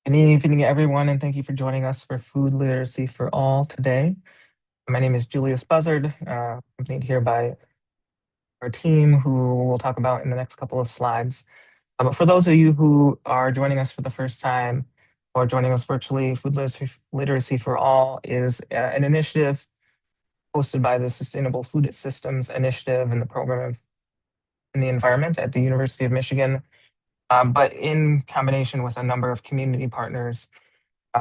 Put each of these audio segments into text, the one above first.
Good evening, everyone, and thank you for joining us for Food Literacy for All today. My name is Julius Buzzard, accompanied here by our team, who we'll talk about in the next couple of slides. But for those of you who are joining us for the first time or joining us virtually, Literacy for All is an initiative hosted by the Sustainable Food Systems Initiative and the Program in the Environment at the University of Michigan, but in combination with a number of community partners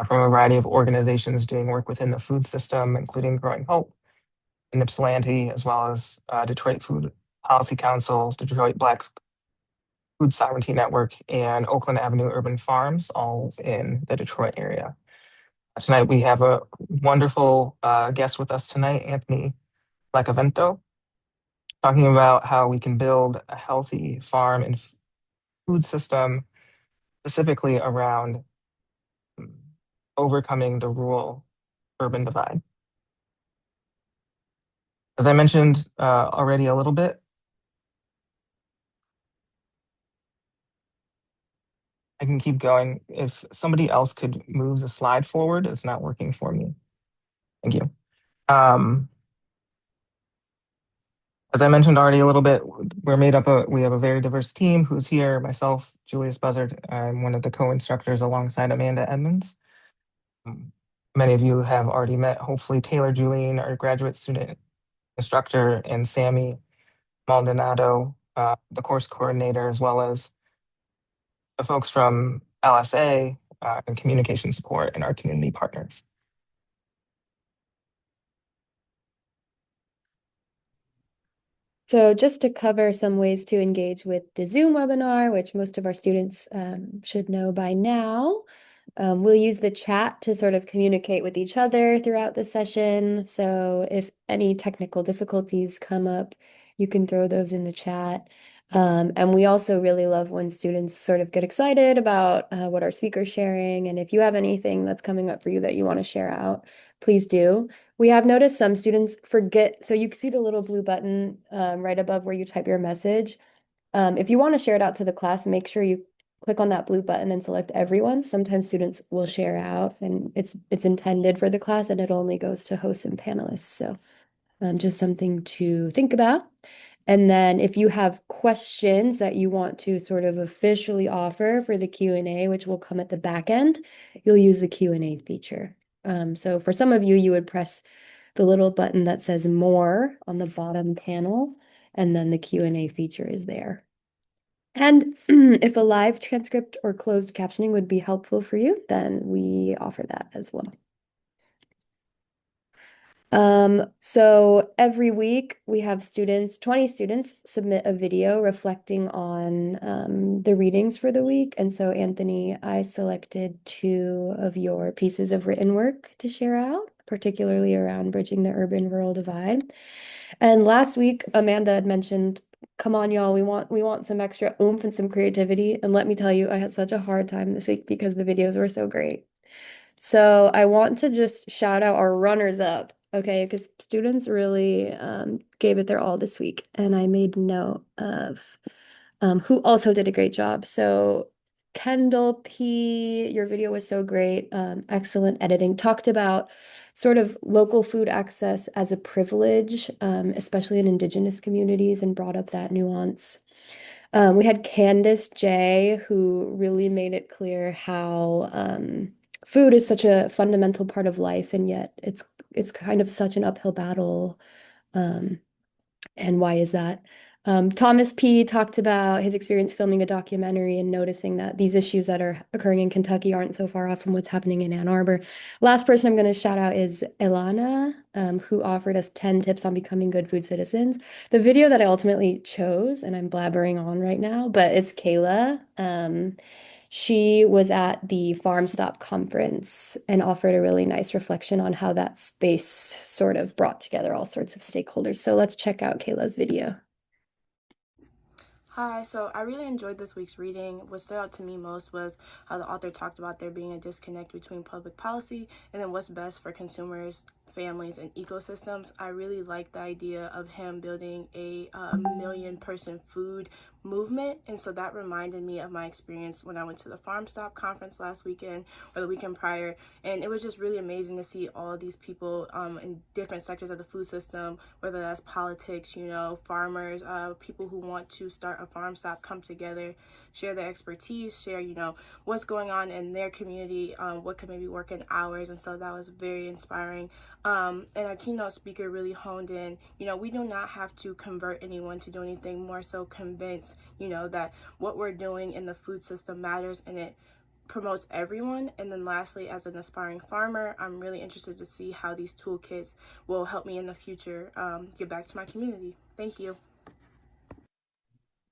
from a variety of organizations doing work within the food system, including Growing Hope in Ypsilanti, as well as Detroit Food Policy Council, Detroit Black Food Sovereignty Network, and Oakland Avenue Urban Farms, all in the Detroit area. Tonight, we have a wonderful guest with us tonight, Anthony Flaccavento, talking about how we can build a healthy farm and food system, specifically around overcoming the rural urban divide. As I mentioned already a little bit, I can keep going. If somebody else could move the slide forward, it's not working for me. Thank you. As I mentioned already a little bit, we have a very diverse team who's here. Myself, Julius Buzzard, I'm one of the co-instructors alongside Amanda Edmonds. Many of you have already met, hopefully, Taylor Julien, our graduate student instructor, and Sammy Maldonado, the course coordinator, as well as the folks from LSA and communication support and our community partners. So just to cover some ways to engage with the Zoom webinar, which most of our students should know by now, we'll use the chat to sort of communicate with each other throughout the session. So if any technical difficulties come up, you can throw those in the chat. And we also really love when students sort of get excited about what our speaker's sharing. And if you have anything that's coming up for you that you want to share out, please do. We have noticed some students forget, so you can see the little blue button right above where you type your message. If you want to share it out to the class, make sure you click on that blue button and select everyone. Sometimes students will share out and it's intended for the class and it only goes to hosts and panelists. So just something to think about. And then if you have questions that you want to sort of officially offer for the Q&A, which will come at the back end, you'll use the Q&A feature. So for some of you, you would press the little button that says more on the bottom panel, and then the Q&A feature is there. And if a live transcript or closed captioning would be helpful for you, then we offer that as well. So every week we have 20 students submit a video reflecting on the readings for the week. And so Anthony, I selected 2 of your pieces of written work to share out, particularly around bridging the urban-rural divide. And last week, Amanda had mentioned, come on, y'all, we want some extra oomph and some creativity. And let me tell you, I had such a hard time this week because the videos were so great. So I want to just shout out our runners up, okay? Because students really gave it their all this week, and I made note of who also did a great job. So Kendall P, your video was so great, excellent editing. Talked about sort of local food access as a privilege, especially in Indigenous communities, and brought up that nuance. We had Candace J, who really made it clear how food is such a fundamental part of life, and yet it's kind of such an uphill battle. And why is that? Thomas P. talked about his experience filming a documentary and noticing that these issues that are occurring in Kentucky aren't so far off from what's happening in Ann Arbor. Last person I'm going to shout out is Ilana, who offered us 10 tips on becoming good food citizens. The video that I ultimately chose, and I'm blabbering on right now, but it's Kayla. She was at the Farm Stop conference and offered a really nice reflection on how that space sort of brought together all sorts of stakeholders. So let's check out Kayla's video. Hi, so I really enjoyed this week's reading. What stood out to me most was how the author talked about there being a disconnect between public policy and then what's best for consumers families, and ecosystems. I really like the idea of him building a million person food movement. And so that reminded me of my experience when I went to the Farm Stop conference last weekend or the weekend prior. And it was just really amazing to see all of these people in different sectors of the food system, whether that's politics, farmers, people who want to start a farm stop, come together, share their expertise, share, what's going on in their community, what could maybe work in ours. And so that was very inspiring. And our keynote speaker really honed in, we do not have to convert anyone to do anything, more so convince, that what we're doing in the food system matters and it promotes everyone. And then lastly, as an aspiring farmer, I'm really interested to see how these toolkits will help me in the future give back to my community. Thank you.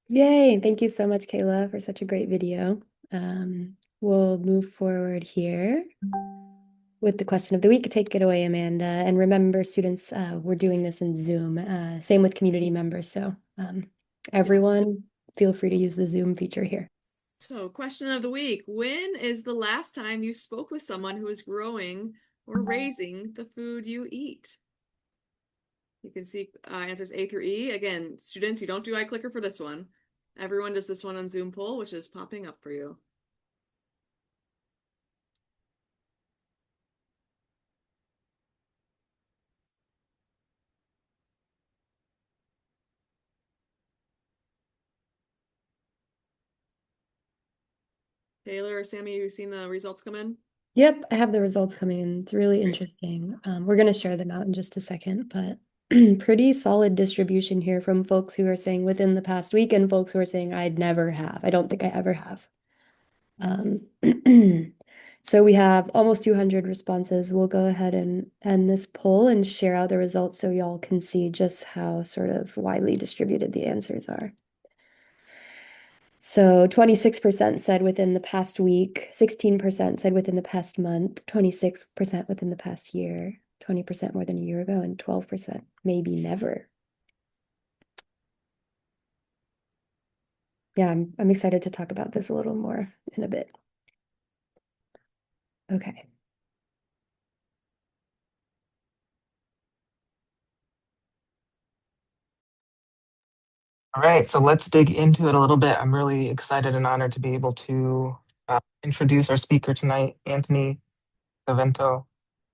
Yay! Thank you so much, Kayla, for such a great video. We'll move forward here with the question of the week. Take it away, Amanda. And remember, students, we're doing this in Zoom. Same with community members. So everyone, feel free to use the Zoom feature here. So, question of the week. When is the last time you spoke with someone who is growing or raising the food you eat? You can see answers A through E. Again, students, you don't do iClicker for this one. Everyone does this one on Zoom poll, which is popping up for you. Taylor or Sammy, you seen the results come in? Yep, I have the results coming in. It's really interesting. We're going to share them out in just a second, but pretty solid distribution here from folks who are saying within the past week and folks who are saying I'd never have. I don't think I ever have. So we have almost 200 responses. We'll go ahead and end this poll and share out the results so y'all can see just how sort of widely distributed the answers are. So 26% said within the past week, 16% said within the past month, 26% within the past year, 20% more than a year ago, and 12% maybe never. Yeah, I'm excited to talk about this a little more in a bit. Okay. All right, so let's dig into it a little bit. I'm really excited and honored to be able to introduce our speaker tonight, Anthony Flaccavento.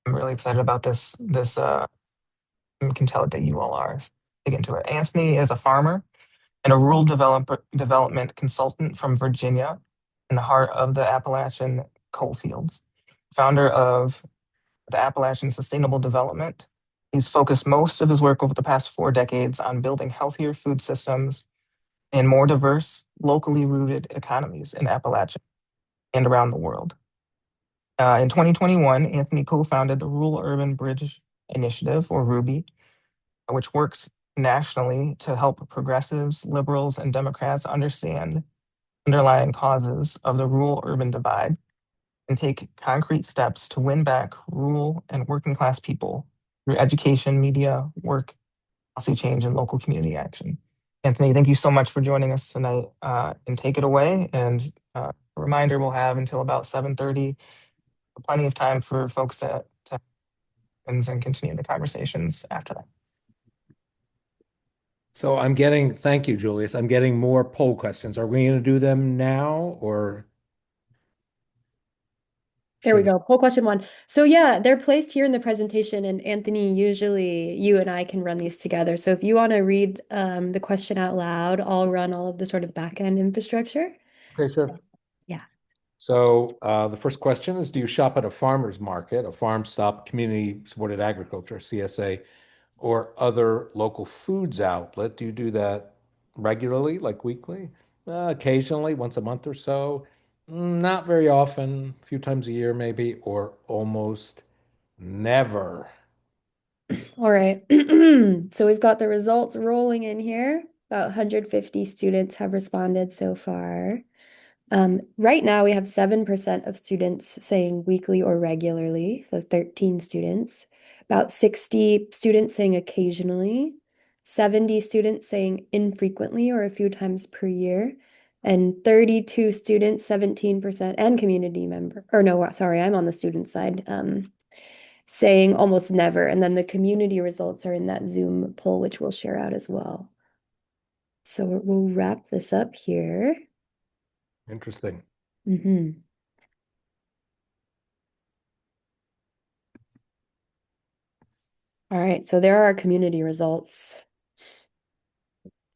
I'm really excited about this. I can tell that you all are. Let's dig into it. Anthony is a farmer and a rural development consultant from Virginia in the heart of the Appalachian coal fields. Founder of the Appalachian Sustainable Development. He's focused most of his work over the past 4 decades on building healthier food systems and more diverse, locally rooted economies in Appalachia and around the world. In 2021, Anthony co-founded the Rural Urban Bridge Initiative, or RUBY, which works nationally to help progressives, liberals, and Democrats understand underlying causes of the rural-urban divide and take concrete steps to win back rural and working class people through education, media, work, policy change, and local community action. Anthony, thank you so much for joining us tonight, and take it away. And a reminder, we'll have until about 7:30, plenty of time for folks to and continue the conversations after that. So thank you, Julius. I'm getting more poll questions. Are we going to do them now or? There we go. Poll question 1. So yeah, they're placed here in the presentation, and Anthony, usually you and I can run these together. So if you want to read the question out loud, I'll run all of the sort of back-end infrastructure. Okay, sure. Yeah. So the first question is, do you shop at a farmer's market, a farm stop, community supported agriculture, CSA, or other local foods outlet? Do you do that regularly, like weekly? Occasionally, once a month or so? Not very often, a few times a year maybe, or almost never. All right. So we've got the results rolling in here. About 150 students have responded so far. Right now, we have 7% of students saying weekly or regularly, so 13 students. About 60 students saying occasionally, 70 students saying infrequently or a few times per year, and 32 students, 17%, and community member, or no, sorry, I'm on the student side. saying almost never. And then the community results are in that Zoom poll, which we'll share out as well. So we'll wrap this up here. Interesting. All right, so there are our community results.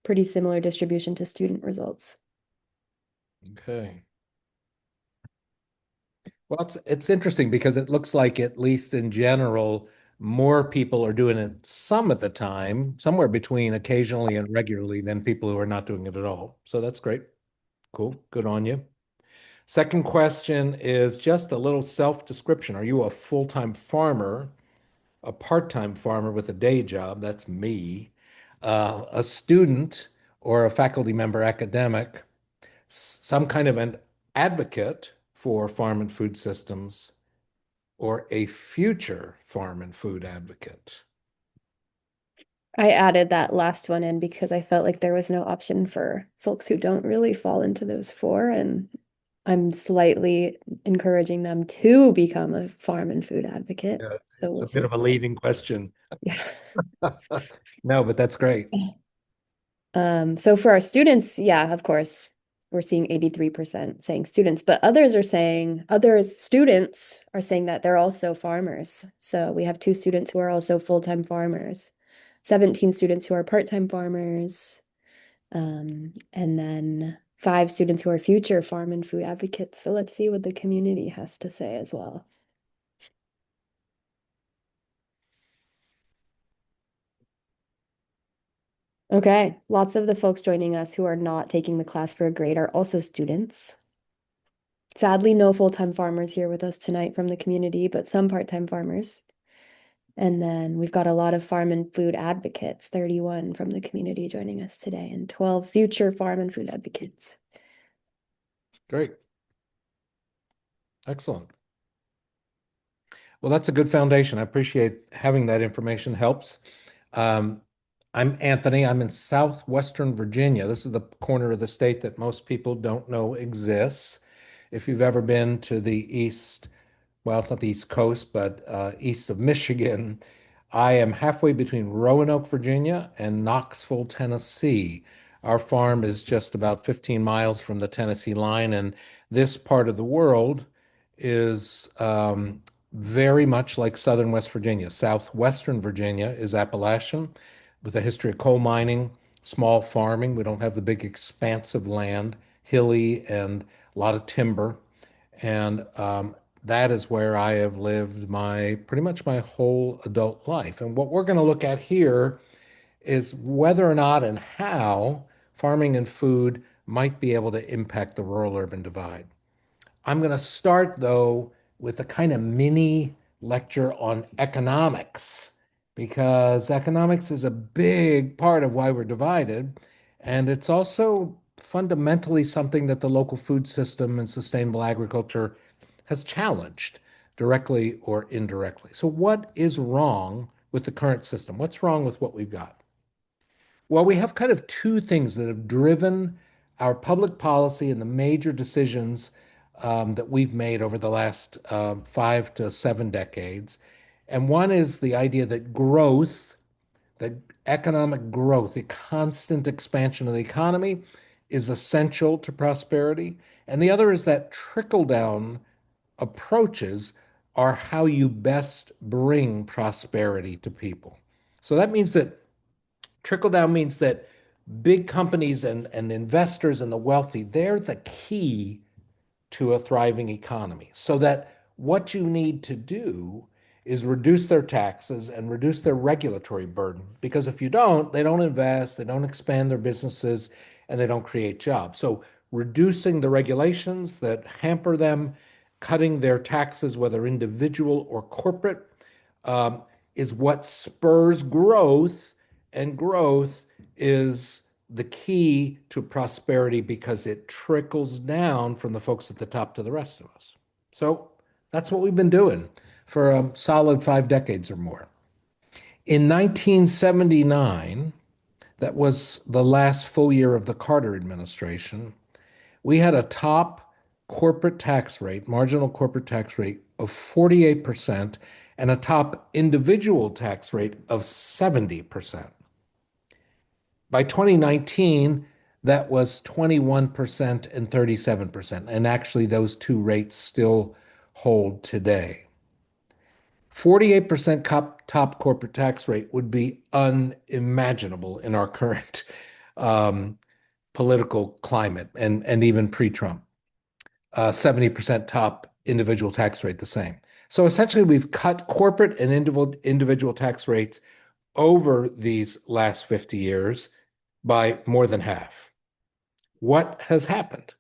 Pretty similar distribution to student results. Okay. Well, it's interesting because it looks like, at least in general, more people are doing it some of the time, somewhere between occasionally and regularly, than people who are not doing it at all. So that's great. Cool. Good on you. Second question is just a little self-description. Are you a full-time farmer, a part-time farmer with a day job? That's me. A student or a faculty member academic, some kind of an advocate for farm and food systems, or a future farm and food advocate? I added that last one in because I felt like there was no option for folks who don't really fall into those four, and I'm slightly encouraging them to become a farm and food advocate. Yeah, So it's we'll a bit see. of a leading question. Yeah. No, but that's great. So for our students, yeah, of course, we're seeing 83% saying students, but students are saying that they're also farmers. So we have 2 students who are also full-time farmers, 17 students who are part-time farmers, and then 5 students who are future farm and food advocates. So let's see what the community has to say as well. Okay, lots of the folks joining us who are not taking the class for a grade are also students. Sadly, no full-time farmers here with us tonight from the community, but some part-time farmers. And then we've got a lot of farm and food advocates, 31 from the community joining us today, and 12 future farm and food advocates. Great. Excellent. Well, that's a good foundation. I appreciate having that information. Helps. I'm Anthony. I'm in southwestern Virginia. This is the corner of the state that most people don't know exists. If you've ever been to the east, well, it's not the East Coast, but east of Michigan, I am halfway between Roanoke, Virginia, and Knoxville, Tennessee. Our farm is just about 15 miles from the Tennessee line, and this part of the world is very much like southern West Virginia. Southwestern Virginia is Appalachian, with a history of coal mining, small farming. We don't have the big expanse of land, hilly, and a lot of timber. And that is where I have lived my pretty much my whole adult life. And what we're going to look at here is whether or not and how farming and food might be able to impact the rural-urban divide. I'm going to start, though, with a kind of mini lecture on economics, because economics is a big part of why we're divided. And it's also fundamentally something that the local food system and sustainable agriculture has challenged, directly or indirectly. So, what is wrong with the current system? What's wrong with what we've got? Well, we have kind of 2 things that have driven our public policy and the major decisions that we've made over the last 5 to 7 decades. And one is the idea that growth, that economic growth, the constant expansion of the economy is essential to prosperity. And the other is that trickle down approaches are how you best bring prosperity to people. So that means that trickle down means that big companies and investors and the wealthy, they're the key to a thriving economy. So that what you need to do is reduce their taxes and reduce their regulatory burden. Because if you don't, they don't invest, they don't expand their businesses, and they don't create jobs. So reducing the regulations that hamper them, cutting their taxes, whether individual or corporate, um, is what spurs growth, and growth is the key to prosperity because it trickles down from the folks at the top to the rest of us. So that's what we've been doing for a solid 5 decades or more. In 1979, that was the last full year of the Carter administration, we had a top corporate tax rate, marginal corporate tax rate of 48%, and a top individual tax rate of 70%. By 2019, that was 21% and 37%. And actually, those two rates still hold today. 48% top corporate tax rate would be unimaginable in our current political climate and even pre-Trump. 70% top individual tax rate, the same. So essentially, we've cut corporate and individual tax rates over these last 50 years by more than half. What has happened?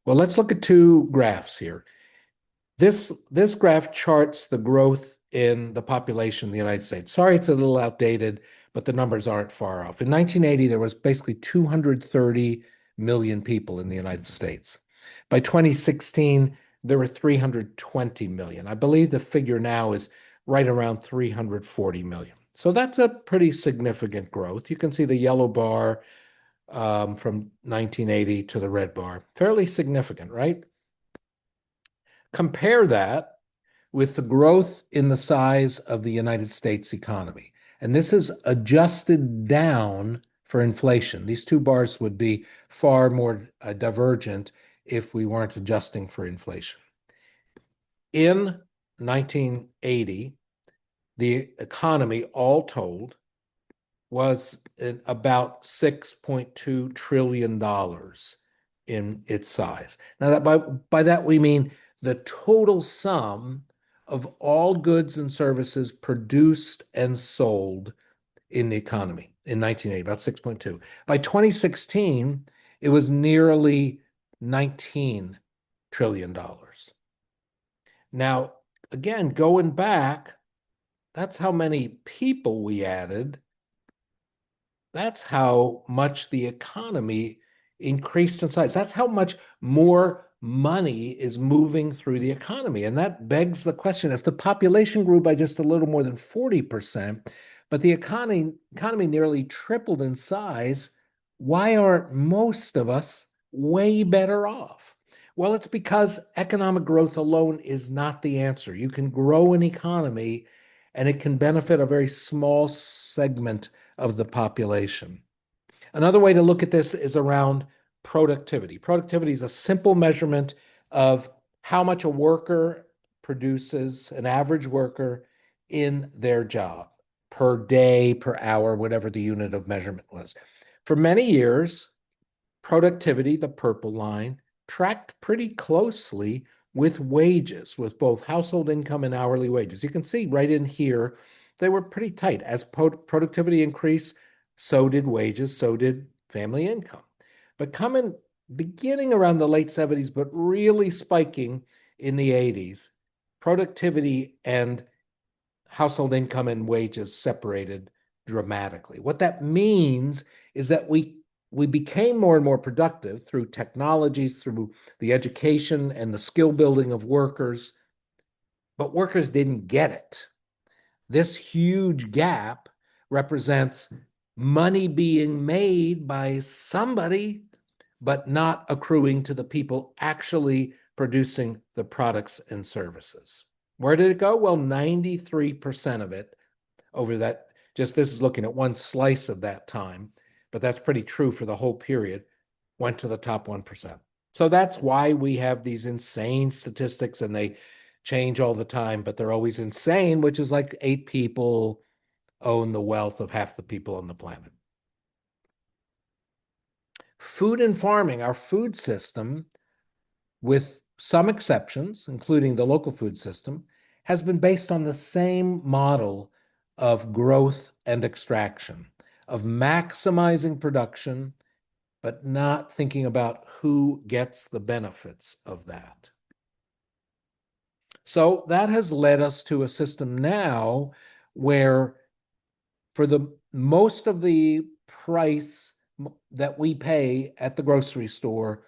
Well, let's look at two graphs here. This graph charts the growth in the population in the United States. Sorry, it's a little outdated, but the numbers aren't far off. In 1980, there was basically 230 million people in the United States. By 2016, there were 320 million. I believe the figure now is right around 340 million. So that's a pretty significant growth. You can see the yellow bar from 1980 to the red bar. Fairly significant, right? Compare that with the growth in the size of the United States economy. And this is adjusted down for inflation. These two bars would be far more divergent if we weren't adjusting for inflation. In 1980, the economy, all told, was about $6.2 trillion in its size. Now, by that we mean the total sum of all goods and services produced and sold in the economy in 1980, about 6.2. By 2016, it was nearly $19 trillion. Now, again, going back, that's how many people we added. That's how much the economy increased in size. That's how much more money is moving through the economy. And that begs the question, if the population grew by just a little more than 40%, but the economy nearly tripled in size, why aren't most of us way better off? Well, it's because economic growth alone is not the answer. You can grow an economy and it can benefit a very small segment of the population. Another way to look at this is around productivity. Productivity is a simple measurement of how much a worker produces, an average worker, in their job per day, per hour, whatever the unit of measurement was. For many years, productivity, the purple line, tracked pretty closely with wages, with both household income and hourly wages. You can see right in here, they were pretty tight. As productivity increased, so did wages, so did family income. But beginning around the late 70s, but really spiking in the 80s, productivity and household income and wages separated dramatically. What that means is that we became more and more productive through technologies, through the education and the skill building of workers, but workers didn't get it. This huge gap represents money being made by somebody, but not accruing to the people actually producing the products and services. Where did it go? Well, 93% of it over that, just this is looking at one slice of that time, but that's pretty true for the whole period, went to the top 1%. So that's why we have these insane statistics, and they change all the time, but they're always insane, which is like 8 people own the wealth of half the people on the planet. Food and farming, our food system, with some exceptions, including the local food system, has been based on the same model of growth and extraction, of maximizing production, but not thinking about who gets the benefits of that. So that has led us to a system now where for the most of the price that we pay at the grocery store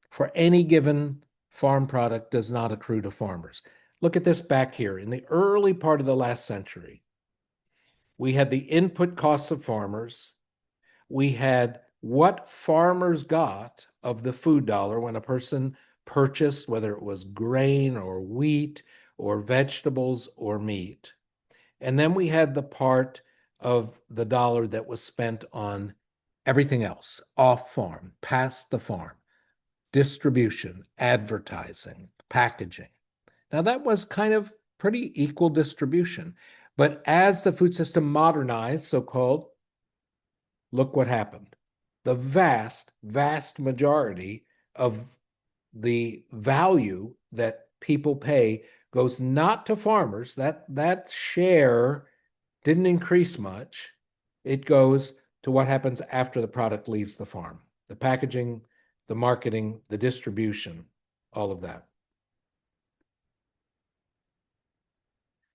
for any given farm product does not accrue to farmers. Look at this back here. In the early part of the last century, we had the input costs of farmers. We had what farmers got of the food dollar when a person purchased, whether it was grain or wheat or vegetables or meat. And then we had the part of the dollar that was spent on everything else, off farm, past the farm, distribution, advertising, packaging. Now, that was kind of pretty equal distribution. But as the food system modernized, so called, look what happened. The vast, vast majority of the value that people pay goes not to farmers. That share didn't increase much. It goes to what happens after the product leaves the farm, the packaging, the marketing, the distribution, all of that.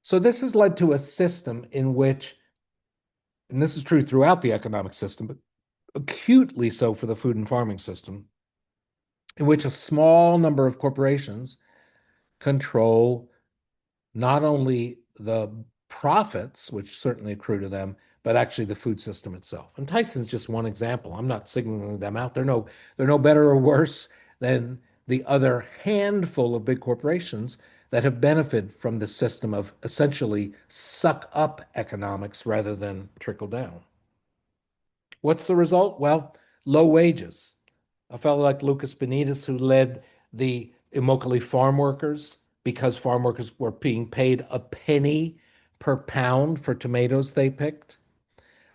So this has led to a system in which, and this is true throughout the economic system, but acutely so for the food and farming system, in which a small number of corporations control not only the profits, which certainly accrue to them, but actually the food system itself. And Tyson's just one example. I'm not signaling them out. They're no better or worse than the other handful of big corporations that have benefited from the system of essentially suck up economics rather than trickle down. What's the result? Well, low wages. A fellow like Lucas Benitez, who led the Immokalee farm workers, because farm workers were being paid a penny per pound for tomatoes they picked,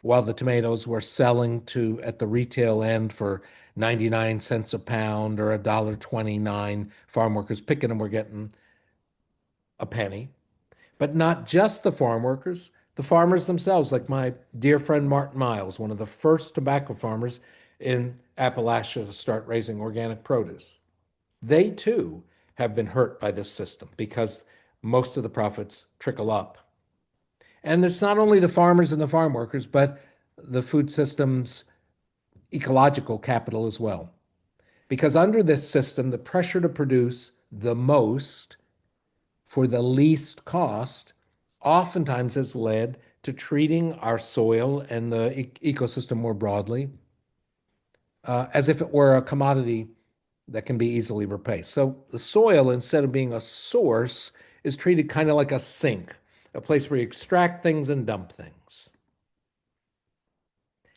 while the tomatoes were selling to at the retail end for 99 cents a pound or $1.29. Farm workers picking them were getting a penny. But not just the farm workers, the farmers themselves, like my dear friend Martin Miles, one of the first tobacco farmers in Appalachia to start raising organic produce. They too have been hurt by this system because most of the profits trickle up. And it's not only the farmers and the farm workers, but the food system's ecological capital as well. Because under this system, the pressure to produce the most for the least cost oftentimes has led to treating our soil and the ecosystem more broadly as if it were a commodity that can be easily replaced. So the soil, instead of being a source, is treated kind of like a sink, a place where you extract things and dump things.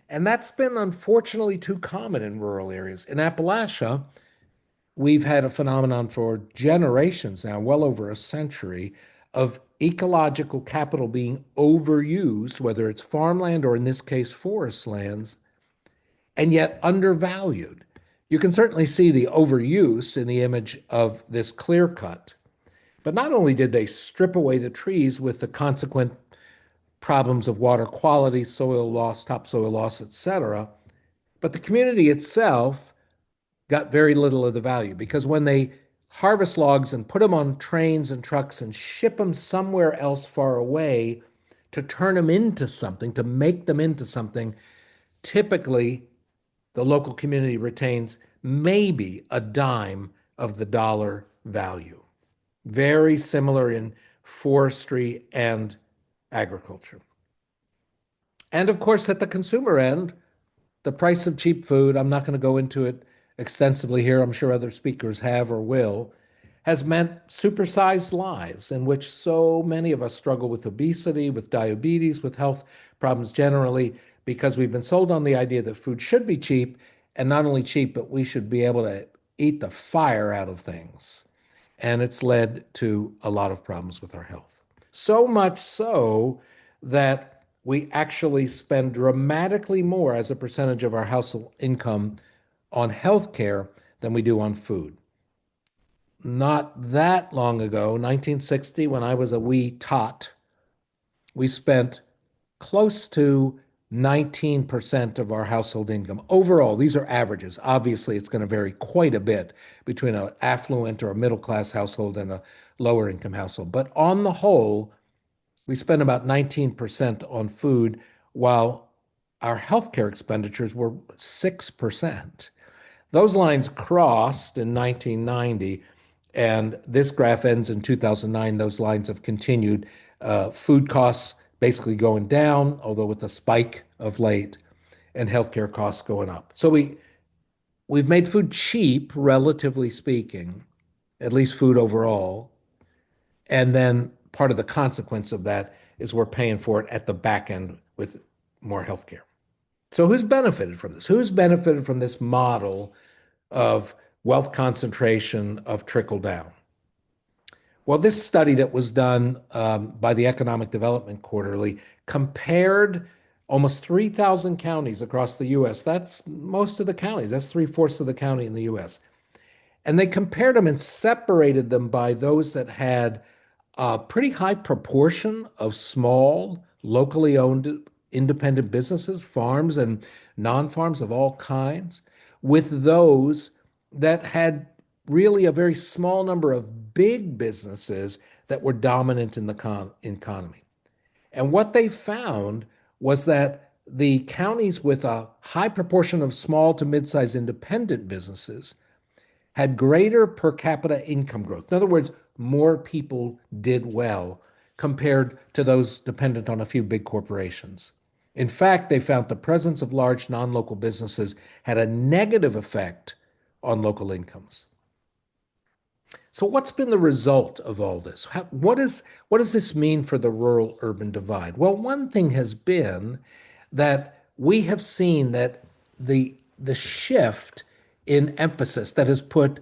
And that's been unfortunately too common in rural areas. In Appalachia, we've had a phenomenon for generations now, well over a century, of ecological capital being overused, whether it's farmland or in this case, forest lands, and yet undervalued. You can certainly see the overuse in the image of this clear cut. But not only did they strip away the trees with the consequent problems of water quality, soil loss, topsoil loss, etc., but the community itself got very little of the value because when they harvest logs and put them on trains and trucks and ship them somewhere else far away to turn them into something, to make them into something, typically the local community retains maybe a dime of the dollar value. Very similar in forestry and agriculture. And of course, at the consumer end, the price of cheap food, I'm not going to go into it extensively here, I'm sure other speakers have or will, has meant supersized lives in which so many of us struggle with obesity, with diabetes, with health problems generally, because we've been sold on the idea that food should be cheap, and not only cheap, but we should be able to eat the fire out of things. And it's led to a lot of problems with our health. So much so that we actually spend dramatically more as a percentage of our household income on healthcare than we do on food. Not that long ago, 1960, when I was a wee tot, we spent close to 19% of our household income. Overall, these are averages. Obviously, it's going to vary quite a bit between an affluent or a middle class household and a lower income household. But on the whole, we spend about 19% on food, while our healthcare expenditures were 6%. Those lines crossed in 1990, and this graph ends in 2009. Those lines have continued. Food costs basically going down, although with a spike of late, and healthcare costs going up. So we've made food cheap, relatively speaking, at least food overall, And then part of the consequence of that is we're paying for it at the back end with more healthcare. So who's benefited from this? Who's benefited from this model of wealth concentration, of trickle down? Well, this study that was done by the Economic Development Quarterly compared almost 3,000 counties across the US. That's most of the counties. That's three-fourths of the county in the US. And they compared them and separated them by those that had a pretty high proportion of small, locally owned independent businesses, farms and non-farms of all kinds, with those that had really a very small number of big businesses that were dominant in the economy. And what they found was that the counties with a high proportion of small to mid-sized independent businesses had greater per capita income growth. In other words, more people did well compared to those dependent on a few big corporations. In fact, they found the presence of large non-local businesses had a negative effect on local incomes. So what's been the result of all this? What does this mean for the rural-urban divide? Well, one thing has been that we have seen that the shift in emphasis that has put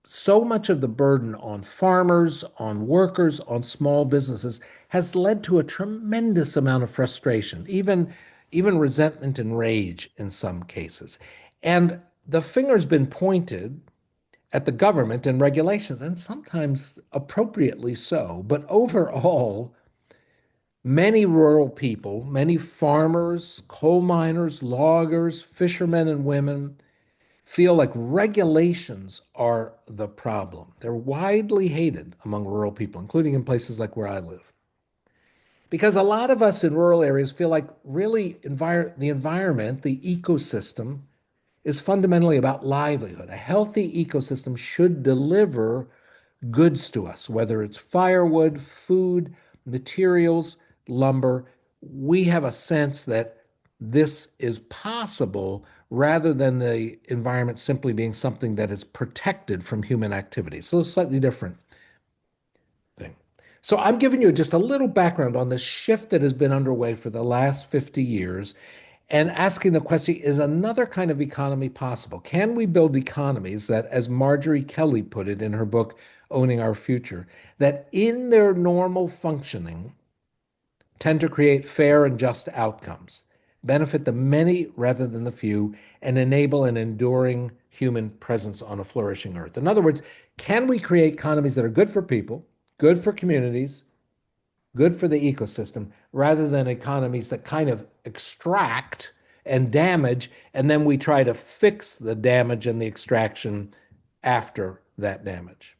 so much of the burden on farmers, on workers, on small businesses has led to a tremendous amount of frustration, even resentment and rage in some cases. And the finger's been pointed at the government and regulations, and sometimes appropriately so. But overall, many rural people, many farmers, coal miners, loggers, fishermen, and women feel like regulations are the problem. They're widely hated among rural people, including in places like where I live. Because a lot of us in rural areas feel like really the environment, the ecosystem, is fundamentally about livelihood. A healthy ecosystem should deliver goods to us, whether it's firewood, food, materials, lumber. We have a sense that this is possible rather than the environment simply being something that is protected from human activity. So it's a slightly different thing. So I'm giving you just a little background on the shift that has been underway for the last 50 years and asking the question, is another kind of economy possible? Can we build economies that, as Marjorie Kelly put it in her book, Owning Our Future, that in their normal functioning tend to create fair and just outcomes, benefit the many rather than the few, and enable an enduring human presence on a flourishing earth? In other words, can we create economies that are good for people, good for communities, good for the ecosystem, rather than economies that kind of extract and damage, and then we try to fix the damage and the extraction after that damage?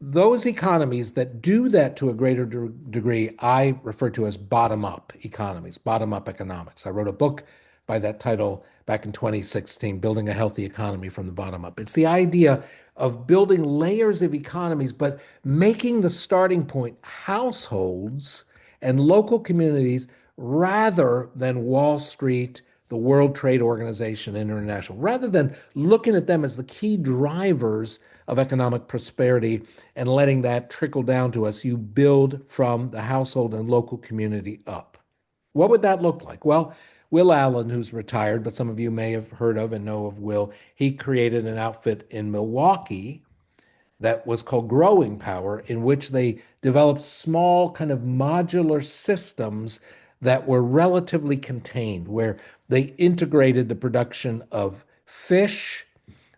Those economies that do that to a greater degree, I refer to as bottom-up economies, bottom-up economics. I wrote a book by that title back in 2016, Building a Healthy Economy from the Bottom Up. It's the idea of building layers of economies, but making the starting point households and local communities rather than Wall Street, the World Trade Organization, International, rather than looking at them as the key drivers of economic prosperity and letting that trickle down to us. You build from the household and local community up. What would that look like? Well, Will Allen, who's retired, but some of you may have heard of and know of Will, he created an outfit in Milwaukee that was called Growing Power, in which they developed small kind of modular systems that were relatively contained, where they integrated the production of fish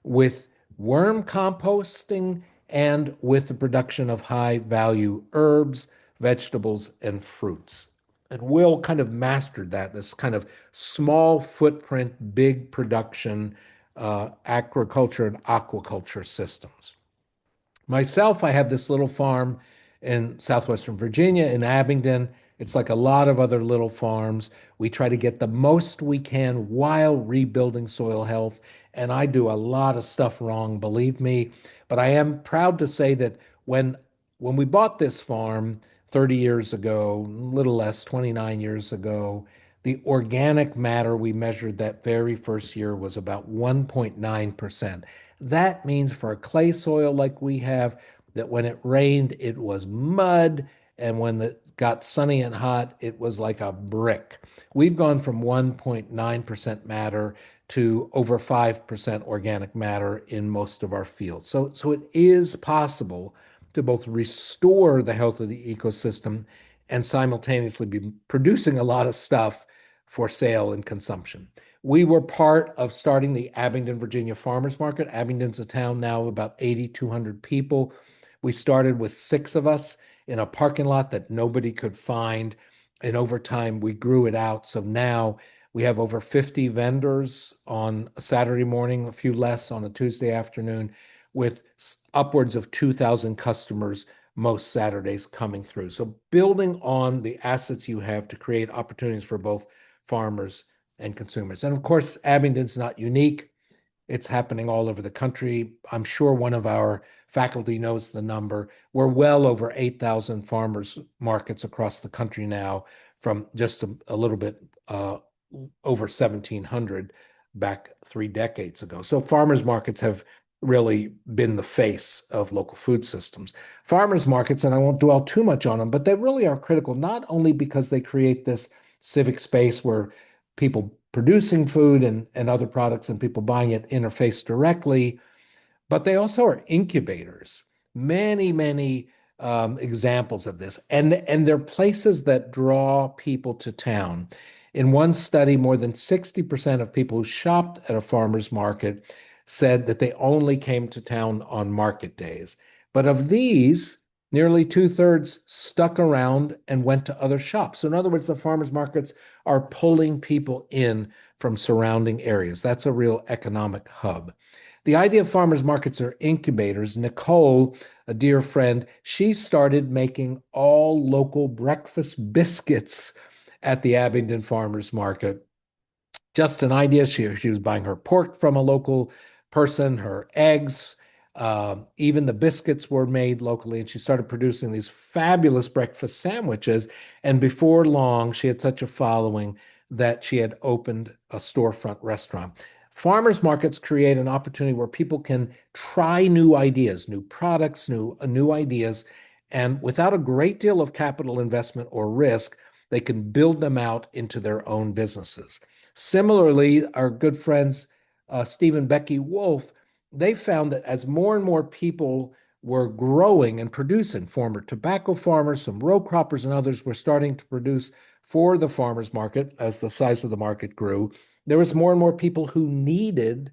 with worm composting and with the production of high value herbs, vegetables, and fruits. And Will kind of mastered that, this kind of small footprint, big production, agriculture and aquaculture systems. Myself, I have this little farm in southwestern Virginia, in Abingdon. It's like a lot of other little farms. We try to get the most we can while rebuilding soil health. And I do a lot of stuff wrong, believe me. But I am proud to say that when we bought this farm 30 years ago, a little less, 29 years ago, the organic matter we measured that very first year was about 1.9%. That means for a clay soil like we have, that when it rained, it was mud, and when it got sunny and hot, it was like a brick. We've gone from 1.9% matter to over 5% organic matter in most of our fields. So it is possible to both restore the health of the ecosystem and simultaneously be producing a lot of stuff for sale and consumption. We were part of starting the Abingdon, Virginia Farmers Market. Abingdon's a town now of about 8,200 people. We started with 6 of us in a parking lot that nobody could find. And over time, we grew it out. So now we have over 50 vendors on a Saturday morning, a few less on a Tuesday afternoon, with upwards of 2,000 customers most Saturdays coming through. So building on the assets you have to create opportunities for both farmers and consumers. And of course, Abingdon's not unique. It's happening all over the country. I'm sure one of our faculty knows the number. We're well over 8,000 farmers markets across the country now, from just a little bit over 1,700 back 3 decades ago. So farmers markets have really been the face of local food systems. Farmers markets, and I won't dwell too much on them, but they really are critical, not only because they create this civic space where people producing food and other products and people buying it interface directly, but they also are incubators. Many examples of this. And they're places that draw people to town. In one study, more than 60% of people who shopped at a farmer's market said that they only came to town on market days. But of these, nearly 2/3 stuck around and went to other shops. So in other words, the farmers markets are pulling people in from surrounding areas. That's a real economic hub. The idea of farmers markets are incubators. Nicole, a dear friend, she started making all local breakfast biscuits at the Abingdon Farmers Market. Just an idea. She was buying her pork from a local person, her eggs, even the biscuits were made locally, and she started producing these fabulous breakfast sandwiches. And before long, she had such a following that she had opened a storefront restaurant. Farmers markets create an opportunity where people can try new ideas, new products, new ideas, and without a great deal of capital investment or risk, they can build them out into their own businesses. Similarly, our good friends Steve and Becky Wolf, they found that as more and more people were growing and producing, former tobacco farmers, some row croppers, and others were starting to produce for the farmers market as the size of the market grew. There was more and more people who needed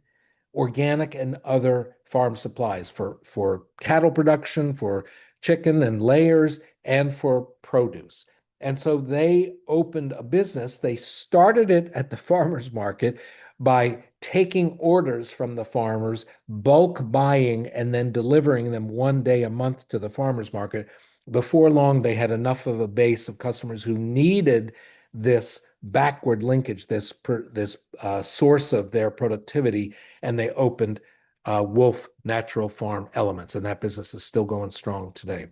organic and other farm supplies for cattle production, for chicken and layers, and for produce. And so they opened a business. They started it at the farmers market by taking orders from the farmers, bulk buying, and then delivering them one day a month to the farmers market. Before long, they had enough of a base of customers who needed this backward linkage, this source of their productivity, and they opened Wolf Natural Farm Elements, and that business is still going strong today.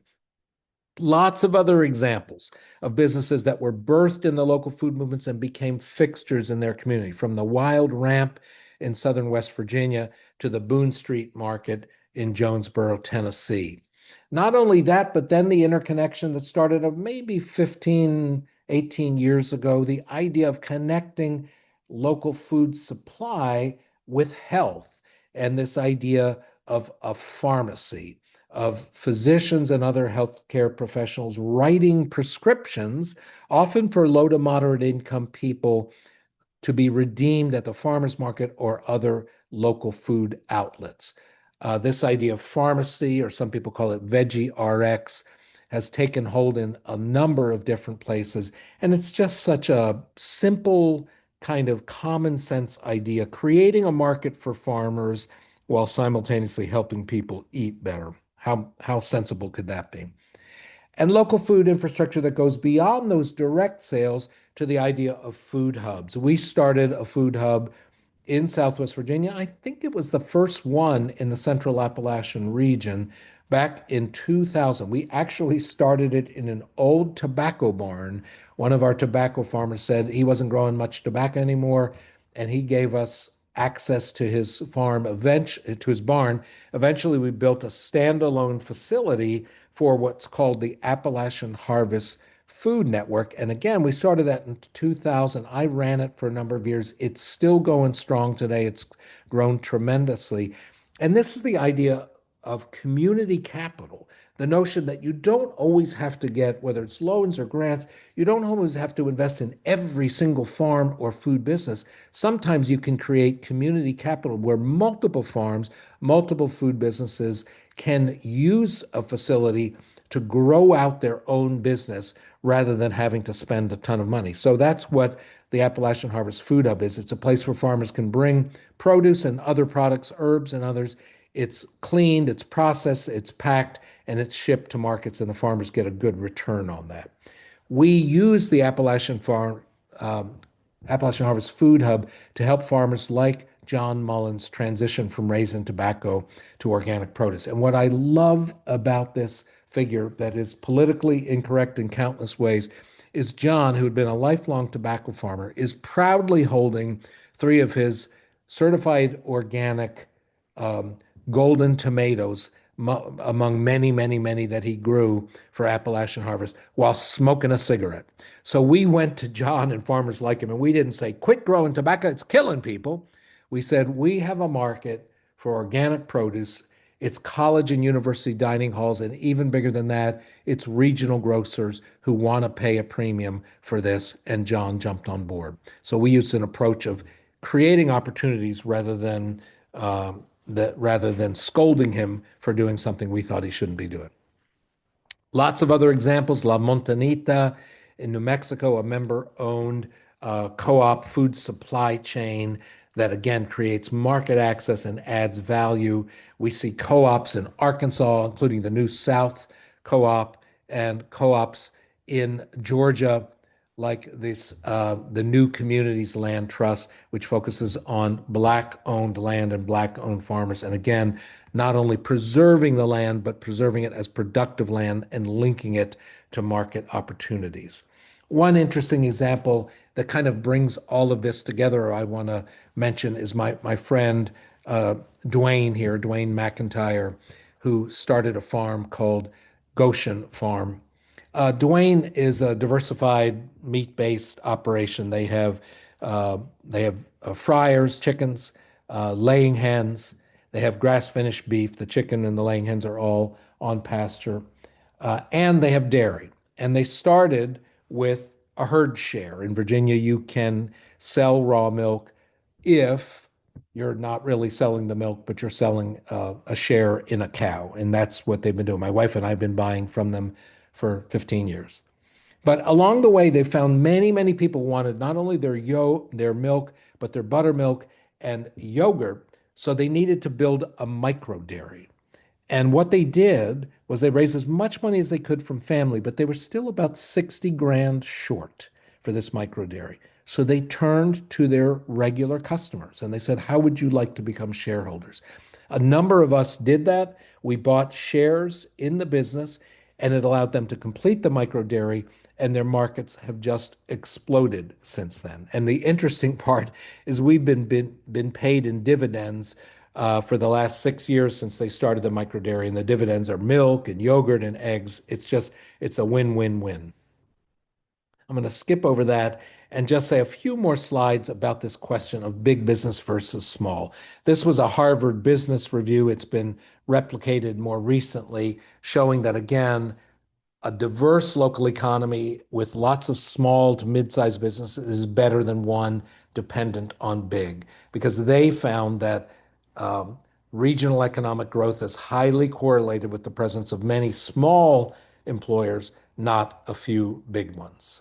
Lots of other examples of businesses that were birthed in the local food movements and became fixtures in their community, from the Wild Ramp in southern West Virginia to the Boone Street Market in Jonesboro, Tennessee. Not only that, but then the interconnection that started maybe 15, 18 years ago, the idea of connecting local food supply with health, and this idea of a pharmacy, of physicians and other healthcare professionals writing prescriptions, often for low to moderate income people, to be redeemed at the farmers market or other local food outlets. This idea of pharmacy, or some people call it veggie RX, has taken hold in a number of different places. And it's just such a simple, kind of common sense idea, creating a market for farmers while simultaneously helping people eat better. How sensible could that be? And local food infrastructure that goes beyond those direct sales to the idea of food hubs. We started a food hub in Southwest Virginia. I think it was the first one in the Central Appalachian region back in 2000. We actually started it in an old tobacco barn. One of our tobacco farmers said he wasn't growing much tobacco anymore, and he gave us access to his farm, to his barn. Eventually, we built a standalone facility for what's called the Appalachian Harvest Food Network. And again, we started that in 2000. I ran it for a number of years. It's still going strong today. It's grown tremendously. And this is the idea of community capital, the notion that you don't always have to get, whether it's loans or grants, you don't always have to invest in every single farm or food business. Sometimes you can create community capital where multiple farms, multiple food businesses can use a facility to grow out their own business rather than having to spend a ton of money. So that's what the Appalachian Harvest Food Hub is. It's a place where farmers can bring produce and other products, herbs and others. It's cleaned, it's processed, it's packed, and it's shipped to markets, and the farmers get a good return on that. We use the Appalachian Harvest Food Hub to help farmers like John Mullins transition from raisin tobacco to organic produce. And what I love about this figure that is politically incorrect in countless ways is John, who had been a lifelong tobacco farmer, is proudly holding 3 of his certified organic um, golden tomatoes among many, many, many that he grew for Appalachian Harvest while smoking a cigarette. So we went to John and farmers like him, and we didn't say, quit growing tobacco, it's killing people. We said, we have a market for organic produce. It's college and university dining halls, and even bigger than that, it's regional grocers who want to pay a premium for this. And John jumped on board. So we used an approach of creating opportunities rather than scolding him for doing something we thought he shouldn't be doing. Lots of other examples. La Montanita in New Mexico, a member-owned co-op food supply chain that again creates market access and adds value. We see co-ops in Arkansas, including the New South Co-op and co-ops in Georgia, like the New Communities Land Trust, which focuses on Black-owned land and Black-owned farmers. And again, not only preserving the land, but preserving it as productive land and linking it to market opportunities. One interesting example that kind of brings all of this together I want to mention is my friend Dwayne here, Dwayne McIntyre, who started a farm called Goshen Farm. Dwayne is a diversified meat-based operation. They have fryers, chickens, laying hens. They have grass-finished beef. The chicken and the laying hens are all on pasture, and they have dairy. And they started with a herd share. In Virginia, you can sell raw milk if you're not really selling the milk, but you're selling a share in a cow. And that's what they've been doing. My wife and I have been buying from them for 15 years. But along the way, they found many, many people wanted not only their milk, but their buttermilk and yogurt. So they needed to build a micro dairy. And what they did was they raised as much money as they could from family, but they were still about 60 grand short for this micro dairy. So they turned to their regular customers and they said, how would you like to become shareholders? A number of us did that. We bought shares in the business and it allowed them to complete the micro dairy, and their markets have just exploded since then. And the interesting part is we've been paid in dividends for the last 6 years since they started the micro dairy, and the dividends are milk and yogurt and eggs. It's a win-win-win. I'm going to skip over that and just say a few more slides about this question of big business versus small. This was a Harvard Business Review. It's been replicated more recently, showing that, again, a diverse local economy with lots of small to mid-sized businesses is better than one dependent on big, because they found that regional economic growth is highly correlated with the presence of many small employers, not a few big ones.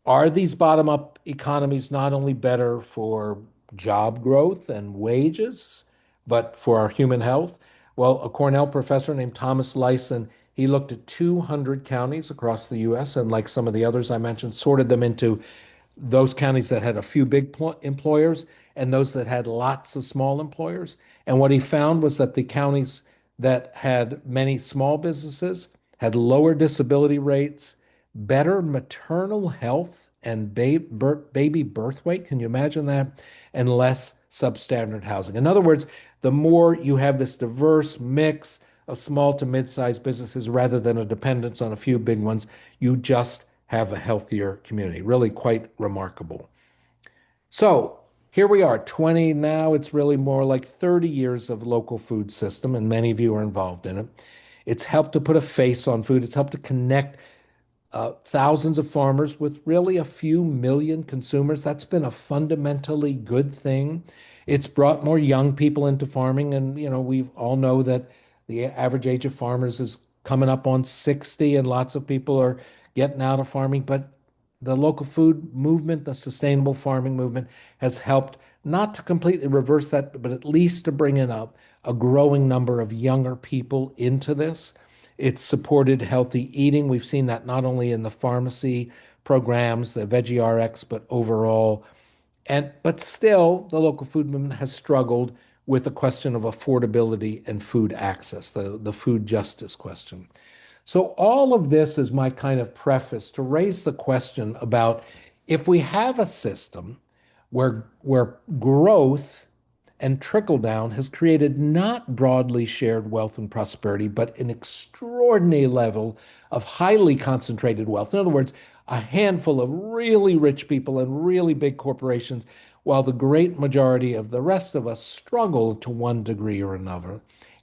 Are these bottom-up economies not only better for job growth and wages, but for our human health? Well, a Cornell professor named Thomas Lyson, he looked at 200 counties across the US, and like some of the others I mentioned, sorted them into those counties that had a few big employers and those that had lots of small employers. And what he found was that the counties that had many small businesses had lower disability rates, better maternal health and baby birth weight. Can you imagine that? And less substandard housing. In other words, the more you have this diverse mix of small to mid-sized businesses rather than a dependence on a few big ones, you just have a healthier community. Really quite remarkable. So here we are, 20 now, it's really more like 30 years of local food system, and many of you are involved in it. It's helped to put a face on food. It's helped to connect thousands of farmers with really a few million consumers. That's been a fundamentally good thing. It's brought more young people into farming, and we all know that the average age of farmers is coming up on 60, and lots of people are getting out of farming. But the local food movement, the sustainable farming movement, has helped not to completely reverse that, but at least to bring in a growing number of younger people into this. It's supported healthy eating. We've seen that not only in the pharmacy programs, the Veggie RX, but overall. But still, the local food movement has struggled with the question of affordability and food access, the food justice question. So all of this is my kind of preface to raise the question about if we have a system where growth and trickle down has created not broadly shared wealth and prosperity, but an extraordinary level of highly concentrated wealth. In other words, a handful of really rich people and really big corporations, while the great majority of the rest of us struggle to one degree or another.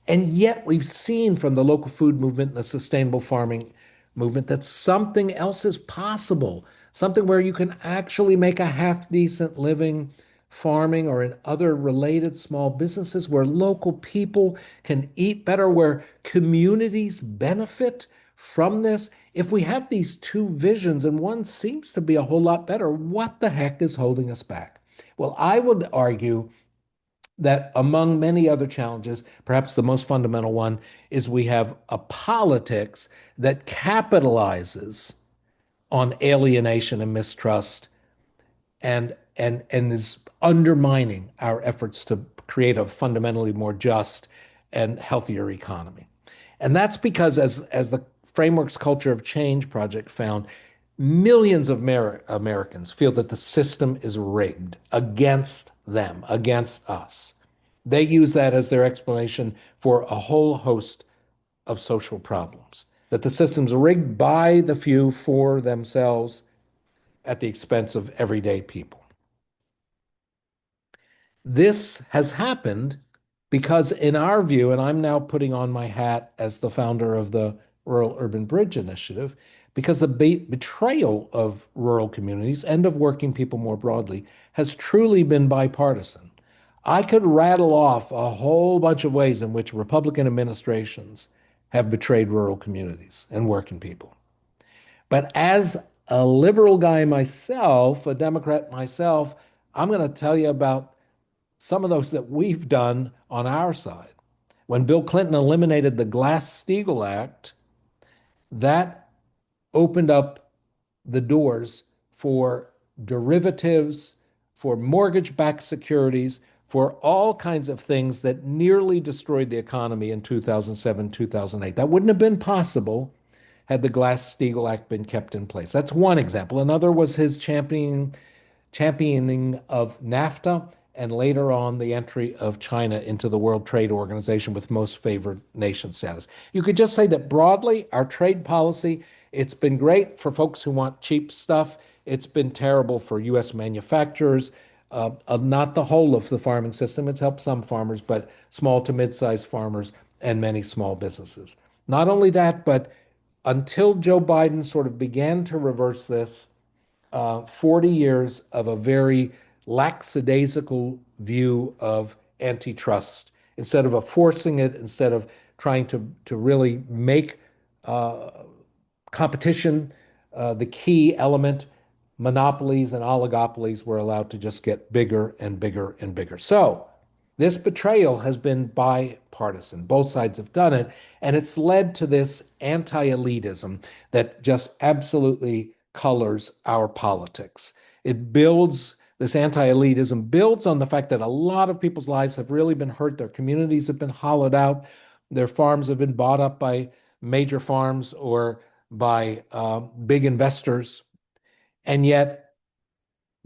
And yet we've seen from the local food movement and the sustainable farming movement that something else is possible, something where you can actually make a half decent living farming or in other related small businesses, where local people can eat better, where communities benefit from this. If we have these two visions and one seems to be a whole lot better, what the heck is holding us back? Well, I would argue that among many other challenges, perhaps the most fundamental one is we have a politics that capitalizes on alienation and mistrust and is undermining our efforts to create a fundamentally more just and healthier economy. And that's because as the Frameworks Culture of Change project found, millions of Americans feel that the system is rigged against them, against us. They use that as their explanation for a whole host of social problems, that the system's rigged by the few for themselves at the expense of everyday people. This has happened because, in our view, and I'm now putting on my hat as the founder of the Rural Urban Bridge Initiative, because the betrayal of rural communities and of working people more broadly has truly been bipartisan. I could rattle off a whole bunch of ways in which Republican administrations have betrayed rural communities and working people. But as a liberal guy myself, a Democrat myself, I'm going to tell you about some of those that we've done on our side. When Bill Clinton eliminated the Glass-Steagall Act, that opened up the doors for derivatives, for mortgage-backed securities, for all kinds of things that nearly destroyed the economy in 2007, 2008. That wouldn't have been possible had the Glass-Steagall Act been kept in place. That's one example. Another was his championing of NAFTA, and later on the entry of China into the World Trade Organization with most favored nation status. You could just say that broadly, our trade policy, it's been great for folks who want cheap stuff. It's been terrible for U.S. manufacturers, not the whole of the farming system. It's helped some farmers, but small to mid-sized farmers and many small businesses. Not only that, but until Joe Biden sort of began to reverse this, 40 years of a very lackadaisical view of antitrust. Instead of enforcing it, instead of trying to really make competition the key element, monopolies and oligopolies were allowed to just get bigger and bigger and bigger. So this betrayal has been bipartisan. Both sides have done it, and it's led to this anti-elitism that just absolutely colors our politics. This anti-elitism builds on the fact that a lot of people's lives have really been hurt. Their communities have been hollowed out. Their farms have been bought up by major farms or by big investors. And yet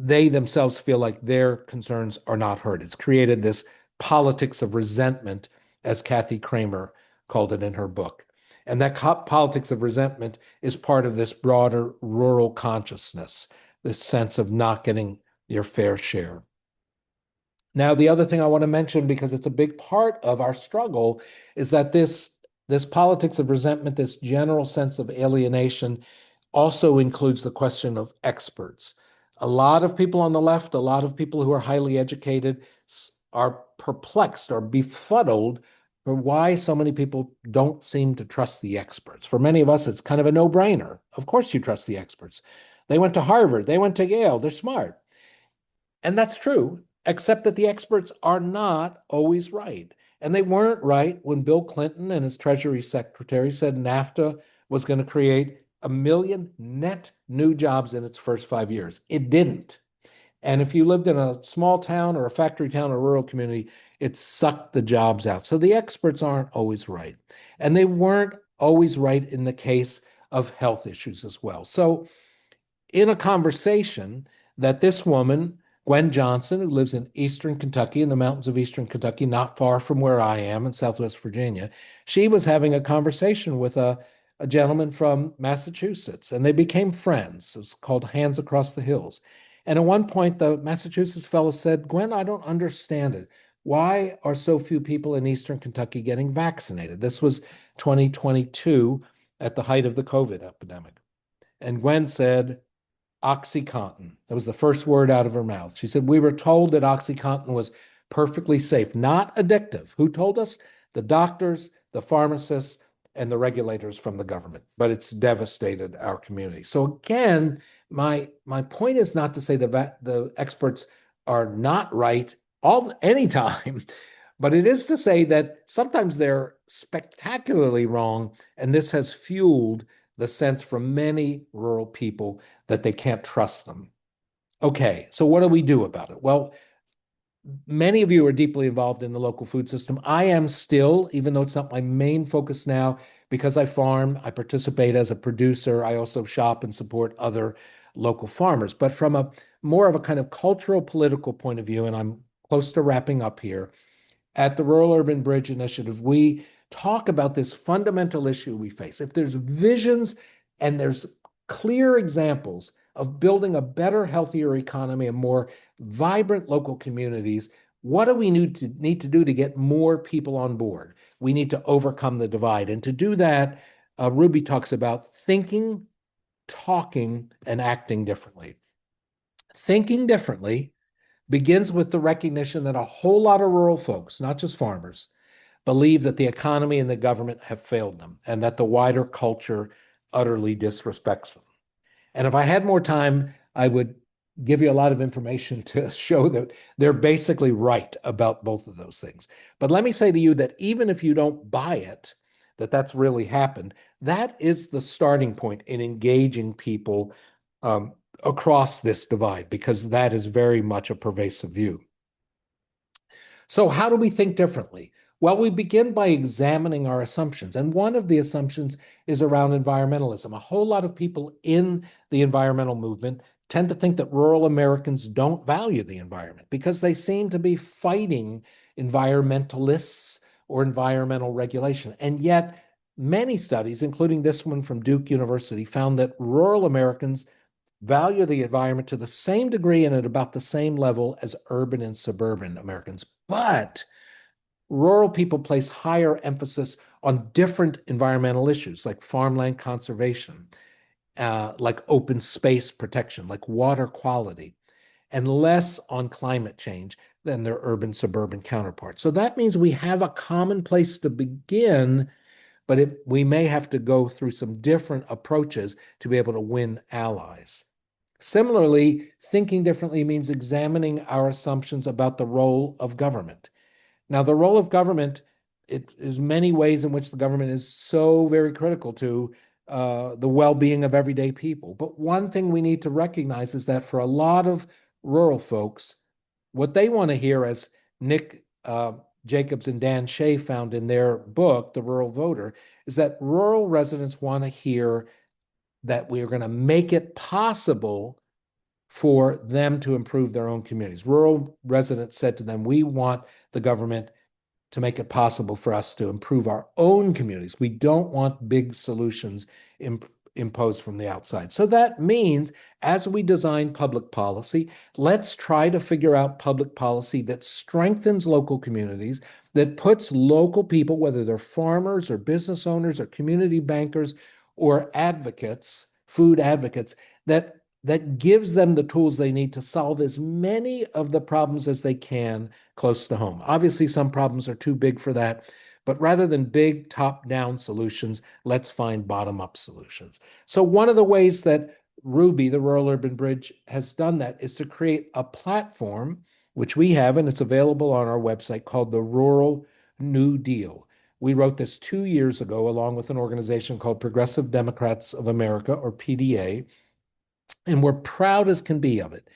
they themselves feel like their concerns are not heard. It's created this politics of resentment, as Kathy Kramer called it in her book. And that politics of resentment is part of this broader rural consciousness, this sense of not getting your fair share. Now, the other thing I want to mention, because it's a big part of our struggle, is that this politics of resentment, this general sense of alienation, also includes the question of experts. A lot of people on the left, a lot of people who are highly educated are perplexed or befuddled for why so many people don't seem to trust the experts. For many of us, it's kind of a no-brainer. Of course you trust the experts. They went to Harvard, they went to Yale, they're smart. And that's true, except that the experts are not always right. And they weren't right when Bill Clinton and his Treasury Secretary said NAFTA was going to create 1 million net new jobs in its first 5 years. It didn't. And if you lived in a small town or a factory town or rural community, it sucked the jobs out. So the experts aren't always right. And they weren't always right in the case of health issues as well. So in a conversation that this woman, Gwen Johnson, who lives in Eastern Kentucky, in the mountains of Eastern Kentucky, not far from where I am in Southwest Virginia, she was having a conversation with a gentleman from Massachusetts, and they became friends. It's called Hands Across the Hills. And at one point, the Massachusetts fellow said, Gwen, I don't understand it. Why are so few people in Eastern Kentucky getting vaccinated? This was 2022 at the height of the COVID epidemic. And Gwen said, OxyContin. That was the first word out of her mouth. She said, we were told that OxyContin was perfectly safe, not addictive. Who told us? The doctors, the pharmacists, and the regulators from the government. But it's devastated our community. So again, my point is not to say the experts are not right anytime, but it is to say that sometimes they're spectacularly wrong, and this has fueled the sense from many rural people that they can't trust them. Okay, so what do we do about it? Well, many of you are deeply involved in the local food system. I am still, even though it's not my main focus now, because I farm, I participate as a producer. I also shop and support other local farmers. But from a more of a kind of cultural, political point of view, and I'm close to wrapping up here, at the Rural Urban Bridge Initiative, we talk about this fundamental issue we face. If there's visions and there's clear examples of building a better, healthier economy and more vibrant local communities, what do we need to do to get more people on board? We need to overcome the divide. And to do that, Ruby talks about thinking, talking, and acting differently. Thinking differently begins with the recognition that a whole lot of rural folks, not just farmers, believe that the economy and the government have failed them and that the wider culture utterly disrespects them. And if I had more time, I would give you a lot of information to show that they're basically right about both of those things. But let me say to you that even if you don't buy it, that that's really happened, that is the starting point in engaging people across this divide, because that is very much a pervasive view. So how do we think differently? Well, we begin by examining our assumptions. And one of the assumptions is around environmentalism. A whole lot of people in the environmental movement tend to think that rural Americans don't value the environment because they seem to be fighting environmentalists or environmental regulation. And yet, many studies, including this one from Duke University, found that rural Americans value the environment to the same degree and at about the same level as urban and suburban Americans. But rural people place higher emphasis on different environmental issues like farmland conservation, like open space protection, like water quality, and less on climate change than their urban suburban counterparts. So that means we have a common place to begin, but we may have to go through some different approaches to be able to win allies. Similarly, thinking differently means examining our assumptions about the role of government. Now, the role of government, it is many ways in which the government is so very critical to the well-being of everyday people. But one thing we need to recognize is that for a lot of rural folks, what they want to hear, as Nick Jacobs and Dan Shea found in their book, The Rural Voter, is that rural residents want to hear that we are going to make it possible for them to improve their own communities. Rural residents said to them, we want the government to make it possible for us to improve our own communities. We don't want big solutions imposed from the outside. So that means as we design public policy, let's try to figure out public policy that strengthens local communities, that puts local people, whether they're farmers or business owners or community bankers or advocates, food advocates, that gives them the tools they need to solve as many of the problems as they can close to home. Obviously, some problems are too big for that, but rather than big top-down solutions, let's find bottom-up solutions. So one of the ways that Ruby, the Rural Urban Bridge, has done that is to create a platform, which we have, and it's available on our website, called the Rural New Deal. We wrote this 2 years ago, along with an organization called Progressive Democrats of America, or PDA, and we're proud as can be of it.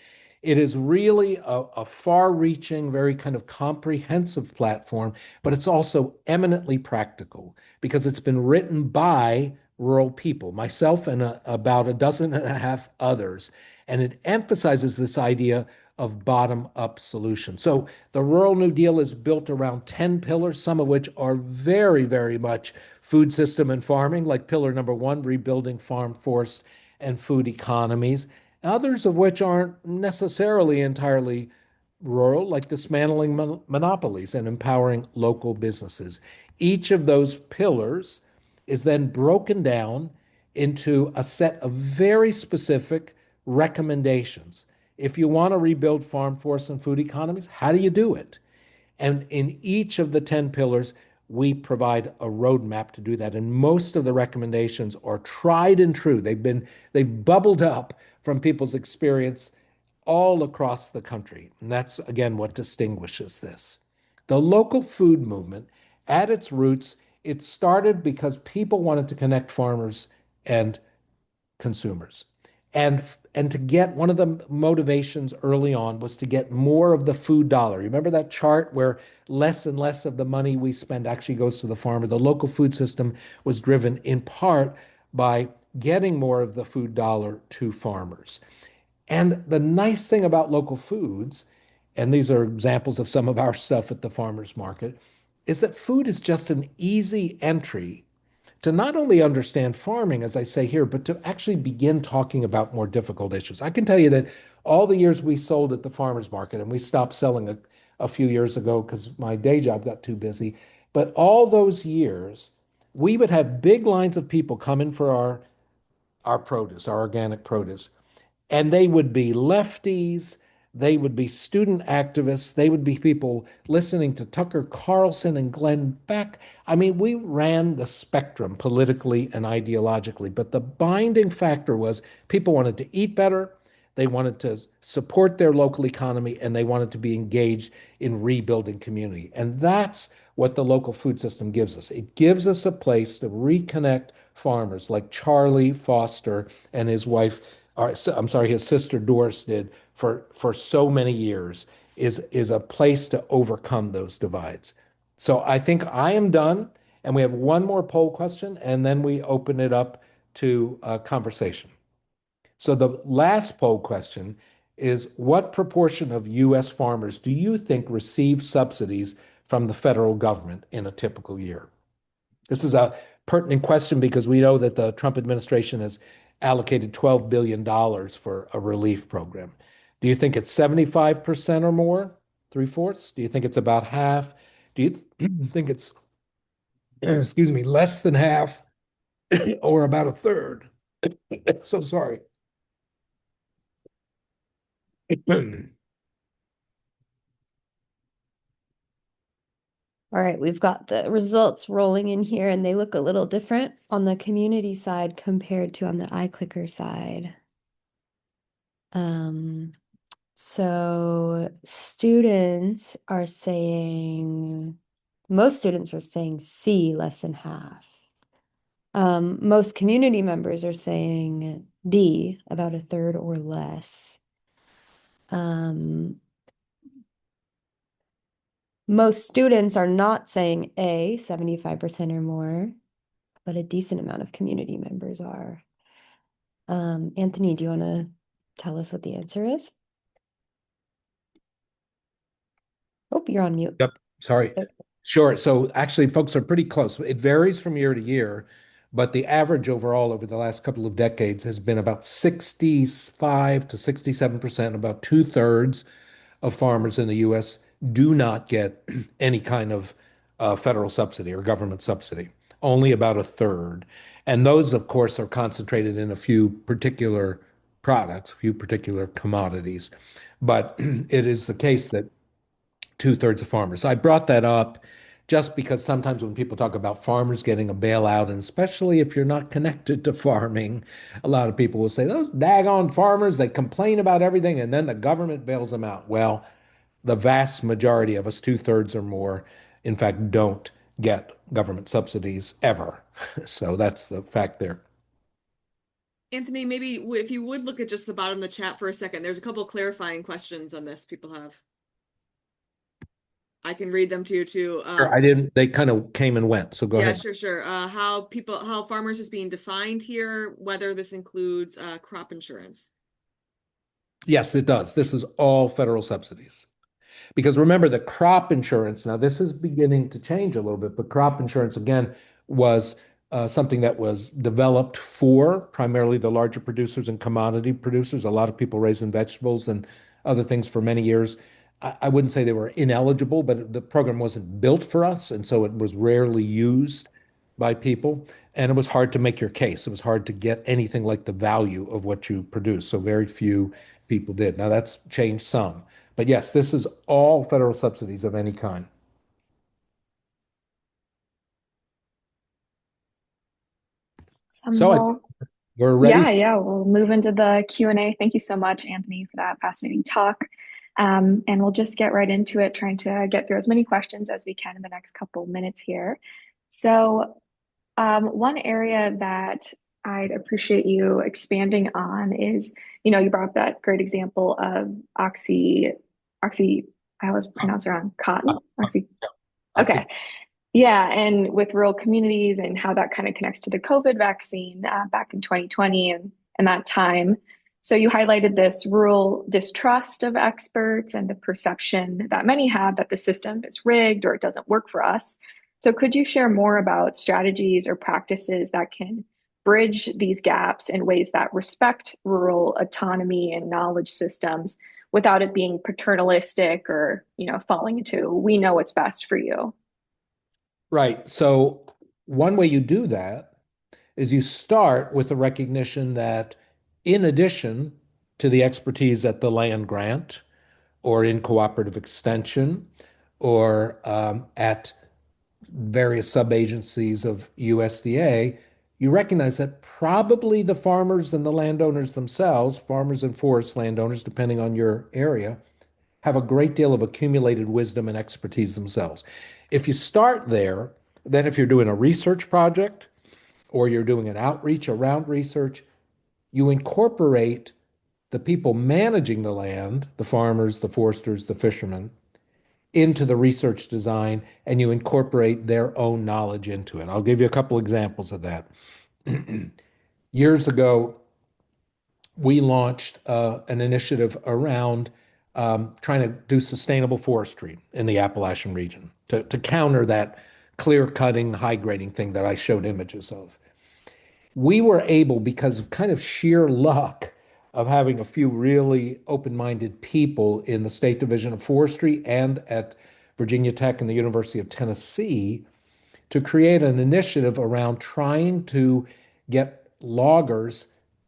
It is really a far-reaching, very kind of comprehensive platform, but it's also eminently practical because it's been written by rural people, myself and about a dozen and a half others, and it emphasizes this idea of bottom-up solutions. So the Rural New Deal is built around 10 pillars, some of which are very, very much food system and farming, like pillar number one, rebuilding farm, forest, and food economies, others of which aren't necessarily entirely rural, like dismantling monopolies and empowering local businesses. Each of those pillars is then broken down into a set of very specific recommendations. If you want to rebuild farm forests and food economies, how do you do it? And in each of the 10 pillars, we provide a roadmap to do that. And most of the recommendations are tried and true. They've bubbled up from people's experience all across the country. And that's, again, what distinguishes this. The local food movement, at its roots, it started because people wanted to connect farmers and consumers. And to get one of the motivations early on was to get more of the food dollar. Remember that chart where less and less of the money we spend actually goes to the farmer? The local food system was driven in part by getting more of the food dollar to farmers. And the nice thing about local foods, and these are examples of some of our stuff at the farmers market, is that food is just an easy entry to not only understand farming, as I say here, but to actually begin talking about more difficult issues. I can tell you that all the years we sold at the farmers market, and we stopped selling a few years ago because my day job got too busy, but all those years, we would have big lines of people come in for our produce, our organic produce, and they would be lefties, they would be student activists, they would be people listening to Tucker Carlson and Glenn Beck. I mean, we ran the spectrum politically and ideologically, but the binding factor was people wanted to eat better, they wanted to support their local economy, and they wanted to be engaged in rebuilding community. And that's what the local food system gives us. It gives us a place to reconnect farmers like Charlie Foster and his wife, or I'm sorry, his sister Doris did for so many years, is a place to overcome those divides. So I think I am done, and we have one more poll question, and then we open it up to conversation. So the last poll question is, what proportion of US farmers do you think receive subsidies from the federal government in a typical year? This is a pertinent question because we know that the Trump administration has allocated $12 billion for a relief program. Do you think it's 75% or more, three-fourths? Do you think it's about half? Do you think it's, excuse me, less than half or about a third? So sorry. All right, we've got the results rolling in here, and they look a little different on the community side compared to on the iClicker side. So students are saying, most students are saying C, less than half. Most community members are saying D, about a third or less. Most students are not saying A, 75% or more, but a decent amount of community members are. Anthony, do you want to tell us what the answer is? Oh, you're on mute. Yep. Sorry. Okay. Sure. So actually, folks are pretty close. It varies from year to year, but the average overall over the last couple of decades has been about 65 to 67%. About two-thirds of farmers in the US do not get any kind of federal subsidy or government subsidy, only about a third. And those, of course, are concentrated in a few particular products, a few particular commodities. But it is the case that two-thirds of farmers. I brought that up just because sometimes when people talk about farmers getting a bailout, and especially if you're not connected to farming, a lot of people will say, those daggone farmers, they complain about everything and then the government bails them out. Well, the vast majority of us, two-thirds or more, in fact, don't get government subsidies ever. So that's the fact there. Anthony, maybe if you would look at just the bottom of the chat for a second, there's a couple clarifying questions on this people have. I can read them to you too. Sure, I didn't, they kind of came and went, so go Yeah, ahead. sure. How farmers is being defined here, whether this includes crop insurance. Yes, it does. This is all federal subsidies. Because remember, the crop insurance, now this is beginning to change a little bit, but crop insurance, again, was something that was developed for primarily the larger producers and commodity producers. A lot of people raising vegetables and other things for many years. I wouldn't say they were ineligible, but the program wasn't built for us. And so it was rarely used by people. And it was hard to make your case. It was hard to get anything like the value of what you produce. So very few people did. Now that's changed some. But yes, this is all federal subsidies of any kind. So Well, we're ready. yeah, we'll move into the Q&A. Thank you so much, Anthony, for that fascinating talk. And we'll just get right into it, trying to get through as many questions as we can in the next couple minutes here. So one area that I'd appreciate you expanding on is, you brought up that great example of I always pronounce it wrong, cotton, okay. Yeah, and with rural communities and how that kind of connects to the COVID vaccine back in 2020 and that time. So you highlighted this rural distrust of experts and the perception that many have that the system is rigged or it doesn't work for us. So could you share more about strategies or practices that can bridge these gaps in ways that respect rural autonomy and knowledge systems without it being paternalistic or, falling into we know what's best for you? Right. So one way you do that is you start with the recognition that in addition to the expertise at the land grant or in cooperative extension or at various sub-agencies of USDA, you recognize that probably the farmers and the landowners themselves, farmers and forest landowners, depending on your area, have a great deal of accumulated wisdom and expertise themselves. If you start there, then if you're doing a research project or you're doing an outreach around research, you incorporate the people managing the land, the farmers, the foresters, the fishermen, into the research design, and you incorporate their own knowledge into it. I'll give you a couple examples of that. Years ago, we launched an initiative around trying to do sustainable forestry in the Appalachian region to counter that clear cutting, high grading thing that I showed images of. We were able, because of kind of sheer luck of having a few really open-minded people in the State Division of Forestry and at Virginia Tech and the University of Tennessee, to create an initiative around trying to get loggers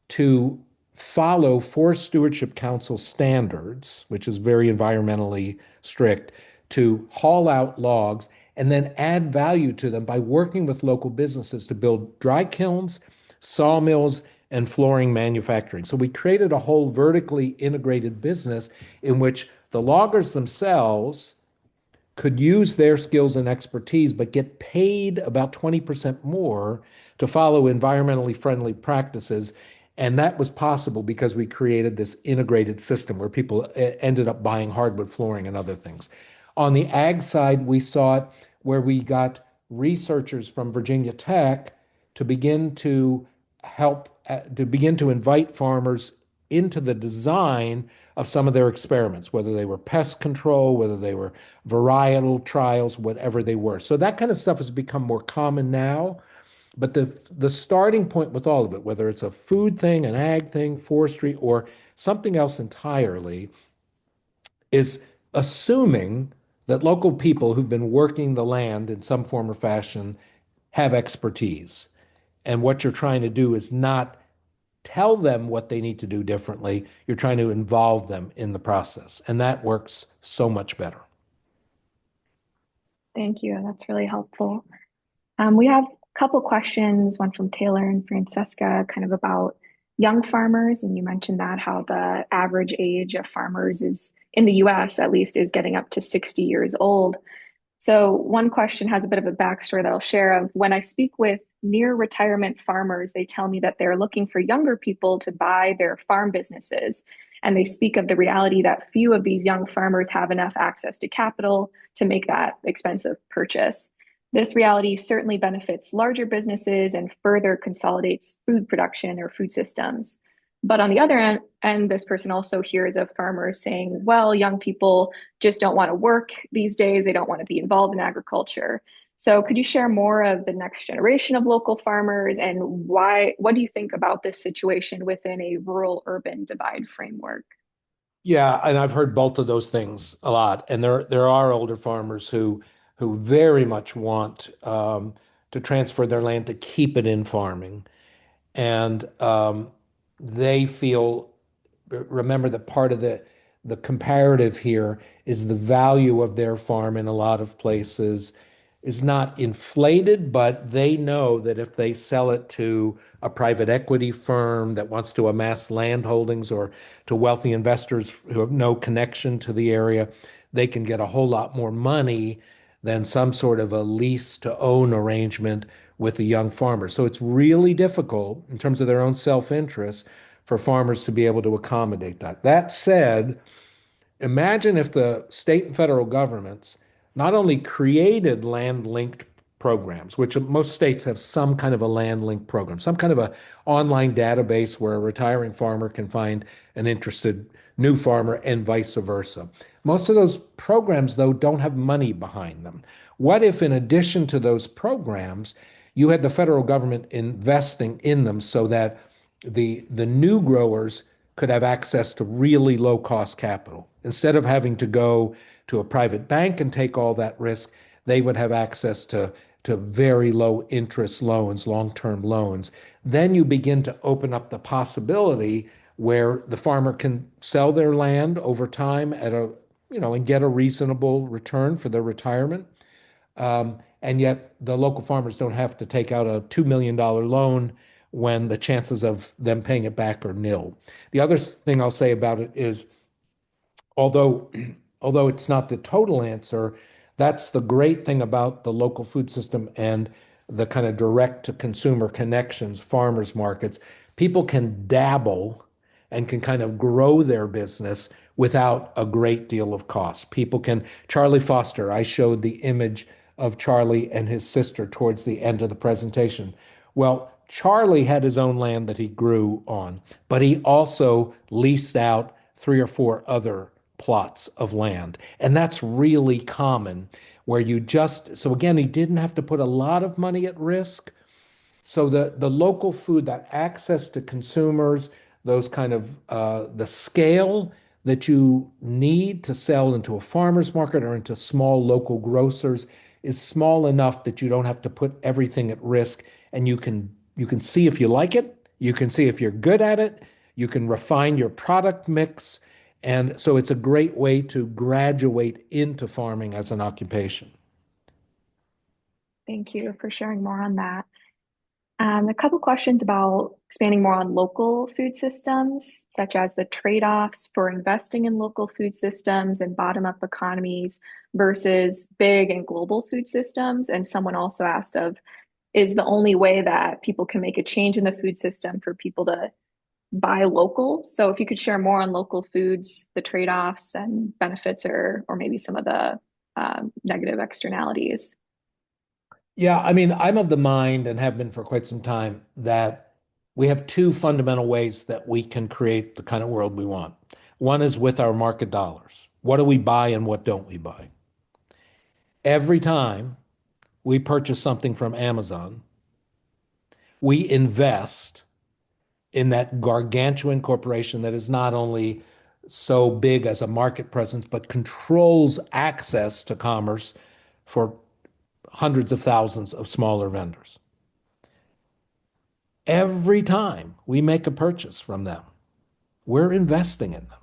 to follow Forest Stewardship Council standards, which is very environmentally strict, to haul out logs and then add value to them by working with local businesses to build dry kilns, sawmills, and flooring manufacturing. So we created a whole vertically integrated business in which the loggers themselves could use their skills and expertise, but get paid about 20% more to follow environmentally friendly practices. And that was possible because we created this integrated system where people ended up buying hardwood flooring and other things. On the ag side, we saw it where we got researchers from Virginia Tech to begin to help, to begin to invite farmers into the design of some of their experiments, whether they were pest control, whether they were varietal trials, whatever they were. So that kind of stuff has become more common now. But the starting point with all of it, whether it's a food thing, an ag thing, forestry, or something else entirely, is assuming that local people who've been working the land in some form or fashion have expertise. And what you're trying to do is not tell them what they need to do differently. You're trying to involve them in the process. And that works so much better. Thank you. That's really helpful. We have a couple questions, one from Taylor and Francesca, kind of about young farmers. And you mentioned that how the average age of farmers is in the US at least is getting up to 60 years old. So one question has a bit of a backstory that I'll share of when I speak with near retirement farmers, they tell me that they're looking for younger people to buy their farm businesses. And they speak of the reality that few of these young farmers have enough access to capital to make that expensive purchase. This reality certainly benefits larger businesses and further consolidates food production or food systems. But on the other end, this person also hears of farmers saying, well, young people just don't want to work these days. They don't want to be involved in agriculture. So could you share more of the next generation of local farmers and what do you think about this situation within a rural urban divide framework? Yeah, and I've heard both of those things a lot. And there are older farmers who very much want to transfer their land to keep it in farming. And they feel, remember that part of the comparative here is the value of their farm in a lot of places is not inflated, but they know that if they sell it to a private equity firm that wants to amass land holdings or to wealthy investors who have no connection to the area, they can get a whole lot more money than some sort of a lease to own arrangement with a young farmer. So it's really difficult in terms of their own self-interest for farmers to be able to accommodate that. That said, imagine if the state and federal governments not only created land linked programs, which most states have some kind of a land linked program, some kind of a online database where a retiring farmer can find an interested new farmer and vice versa. Most of those programs, though, don't have money behind them. What if, in addition to those programs, you had the federal government investing in them so that the new growers could have access to really low cost capital. Instead of having to go to a private bank and take all that risk, they would have access to very low interest loans, long-term loans. Then you begin to open up the possibility where the farmer can sell their land over time at and get a reasonable return for their retirement. And yet the local farmers don't have to take out a $2 million loan when the chances of them paying it back are nil. The other thing I'll say about it is, although although it's not the total answer, that's the great thing about the local food system and the kind of direct to consumer connections, farmers markets. People can dabble and can kind of grow their business without a great deal of cost. People can, Charlie Foster, I showed the image of Charlie and his sister towards the end of the presentation. Well, Charlie had his own land that he grew on, but he also leased out 3 or 4 other plots of land. And that's really common where so again, he didn't have to put a lot of money at risk. So the local food, that access to consumers, those kind of the scale that you need to sell into a farmer's market or into small local grocers is small enough that you don't have to put everything at risk, and you can see if you like it, you can see if you're good at it, you can refine your product mix, and so it's a great way to graduate into farming as an occupation. Thank you for sharing more on that. A couple questions about expanding more on local food systems, such as the trade-offs for investing in local food systems and bottom-up economies versus big and global food systems. And someone also asked of, is the only way that people can make a change in the food system for people to buy local? So if you could share more on local foods, the trade-offs and benefits, or maybe some of the negative externalities. Yeah, I mean, I'm of the mind and have been for quite some time that we have two fundamental ways that we can create the kind of world we want. One is with our market dollars. What do we buy and what don't we buy? Every time we purchase something from Amazon, we invest in that gargantuan corporation that is not only so big as a market presence, but controls access to commerce for hundreds of thousands of smaller vendors. Every time we make a purchase from them, we're investing in them.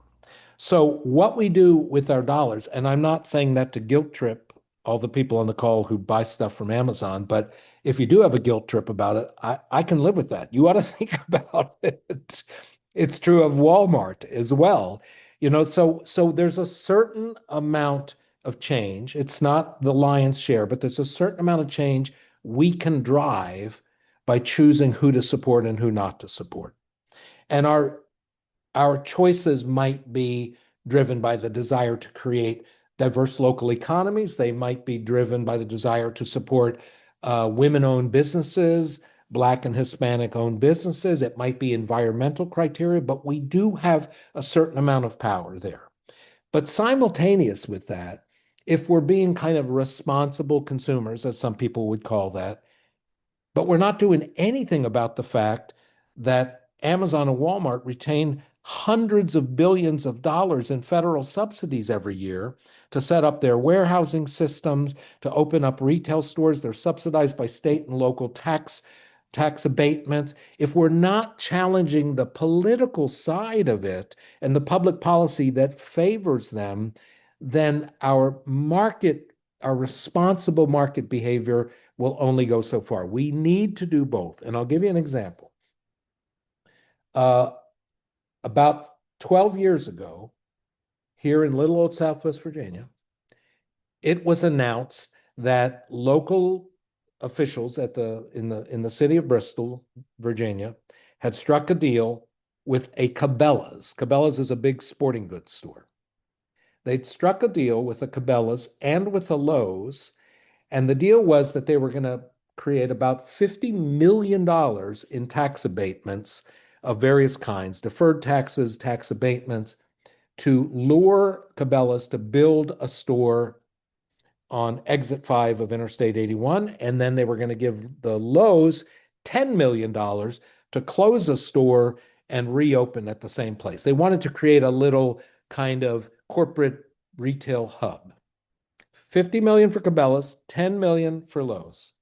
So what we do with our dollars, and I'm not saying that to guilt trip all the people on the call who buy stuff from Amazon, but if you do have a guilt trip about it, I can live with that. You ought to think about it. It's true of Walmart as well. So there's a certain amount of change. It's not the lion's share, but there's a certain amount of change we can drive by choosing who to support and who not to support. And our choices might be driven by the desire to create diverse local economies. They might be driven by the desire to support women-owned businesses, Black and Hispanic-owned businesses. It might be environmental criteria, but we do have a certain amount of power there. But simultaneous with that, if we're being kind of responsible consumers, as some people would call that, but we're not doing anything about the fact that Amazon and Walmart retain hundreds of billions of dollars in federal subsidies every year to set up their warehousing systems, to open up retail stores. They're subsidized by state and local tax abatements. If we're not challenging the political side of it and the public policy that favors them, then our responsible market behavior will only go so far. We need to do both. And I'll give you an example. About 12 years ago, here in little old Southwest Virginia, it was announced that local officials in the city of Bristol, Virginia, had struck a deal with a Cabela's. Cabela's is a big sporting goods store. They'd struck a deal with a Cabela's and with a Lowe's, and the deal was that they were going to create about $50 million in tax abatements of various kinds, deferred taxes, tax abatements, to lure Cabela's to build a store on exit 5 of Interstate 81. And then they were going to give the Lowe's $10 million to close a store and reopen at the same place. They wanted to create a little kind of corporate retail hub. 50 million for Cabela's, 10 million for Lowe's.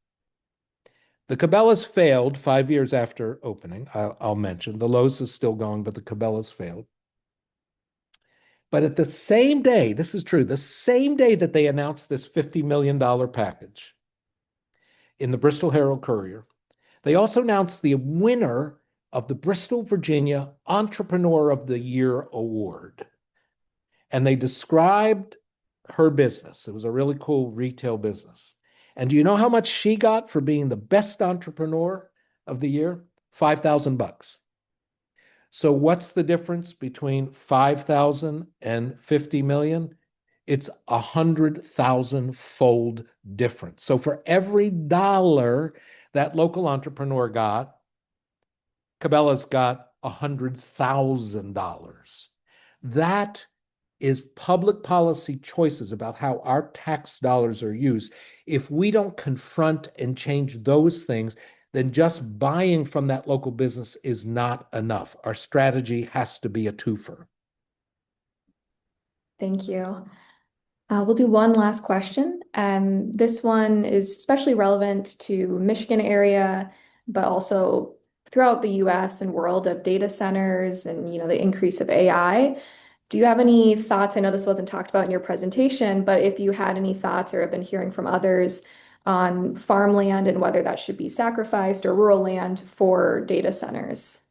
The Cabela's failed 5 years after opening. I'll mention the Lowe's is still going, but the Cabela's failed. But at the same day, this is true, the same day that they announced this $50 million package in the Bristol Herald-Courier, they also announced the winner of the Bristol, Virginia Entrepreneur of the Year Award. And they described her business. It was a really cool retail business. And do you know how much she got for being the best entrepreneur of the year? $5,000. So what's the difference between 5,000 and 50 million? It's 100,000-fold difference. So for every dollar that local entrepreneur got, Cabela's got $100,000. That is public policy choices about how our tax dollars are used. If we don't confront and change those things, then just buying from that local business is not enough. Our strategy has to be a twofer. Thank you. We'll do one last question, and this one is especially relevant to Michigan area, but also throughout the US and world of data centers and the increase of AI. Do you have any thoughts? I know this wasn't talked about in your presentation, but if you had any thoughts or have been hearing from others on farmland and whether that should be sacrificed or rural land for data centers.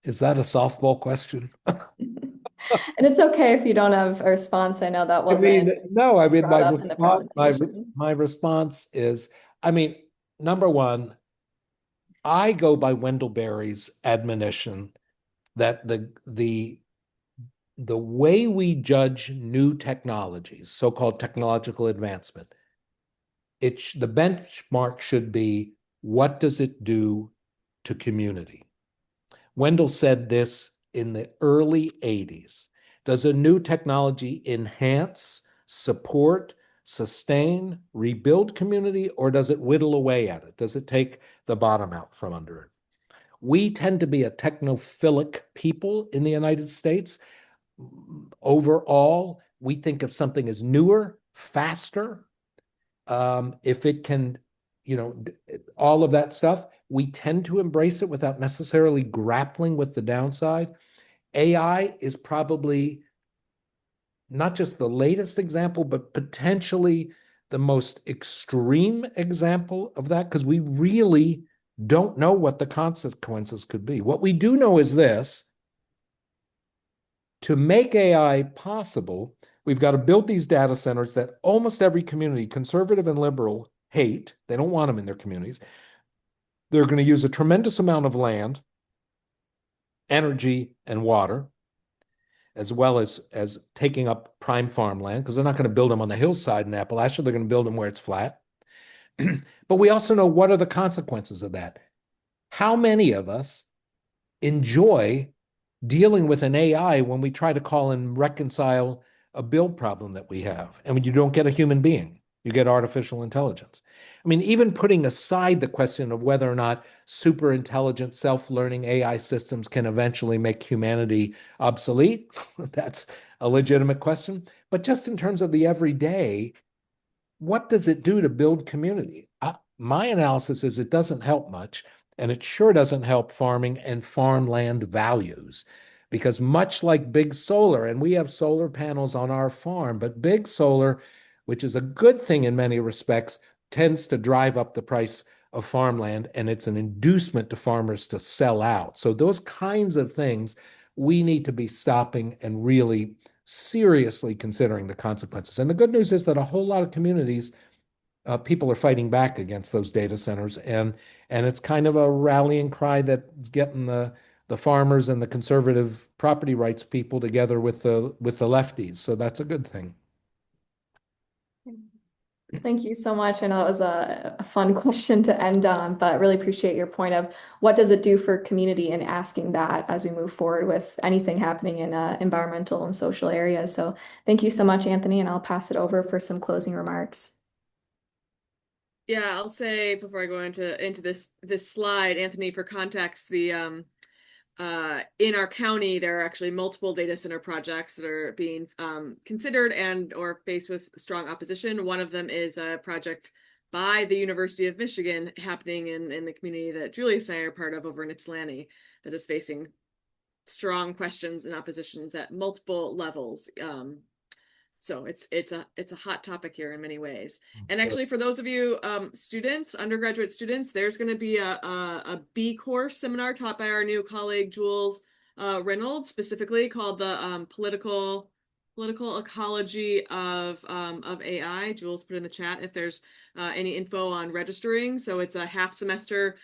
Is that a softball question? And it's okay if you don't have a response. I know that wasn't my response is, number one, I go by Wendell Berry's admonition that the way we judge new technologies, so-called technological advancement, the benchmark should be what does it do to community? Wendell said this in the early 80s. Does a new technology enhance, support, sustain, rebuild community, or does it whittle away at it? Does it take the bottom out from under it? We tend to be a technophilic people in the United States. Overall, we think if something is newer, faster, if it can, all of that stuff, we tend to embrace it without necessarily grappling with the downside. AI is probably not just the latest example, but potentially the most extreme example of that, because we really don't know what the consequences could be. What we do know is this: to make AI possible, we've got to build these data centers that almost every community, conservative and liberal, hate. They don't want them in their communities. They're going to use a tremendous amount of land, energy, and water, as well as taking up prime farmland, because they're not going to build them on the hillside in Appalachia. They're going to build them where it's flat. But we also know what are the consequences of that. How many of us enjoy dealing with an AI when we try to call and reconcile a build problem that we have? And when you don't get a human being, you get artificial intelligence. I mean, even putting aside the question of whether or not super intelligent, self-learning AI systems can eventually make humanity obsolete, that's a legitimate question. But just in terms of the everyday, what does it do to build community? My analysis is it doesn't help much, and it sure doesn't help farming and farmland values. Because much like big solar, and we have solar panels on our farm, but big solar, which is a good thing in many respects, tends to drive up the price of farmland, and it's an inducement to farmers to sell out. So those kinds of things we need to be stopping and really seriously considering the consequences. And the good news is that a whole lot of communities, people are fighting back against those data centers, and it's kind of a rallying cry that's getting the farmers and the conservative property rights people together with the lefties. So that's a good thing. Thank you so much. I know that was a fun question to end on, but really appreciate your point of what does it do for community and asking that as we move forward with anything happening in environmental and social areas. So thank you so much, Anthony, and I'll pass it over for some closing remarks. Yeah, I'll say before I go into this slide, Anthony, for context, the in our county, there are actually multiple data center projects that are being considered and or faced with strong opposition. One of them is a project by the University of Michigan happening in the community that Julius and I are part of over in Ypsilanti that is facing strong questions and oppositions at multiple levels. So it's a hot topic here in many ways. And actually, for those of you students, undergraduate students, there's going to be a B course seminar taught by our new colleague Jules Reynolds, specifically called the political ecology of AI. Jules put in the chat if there's any info on registering. So it's a half semester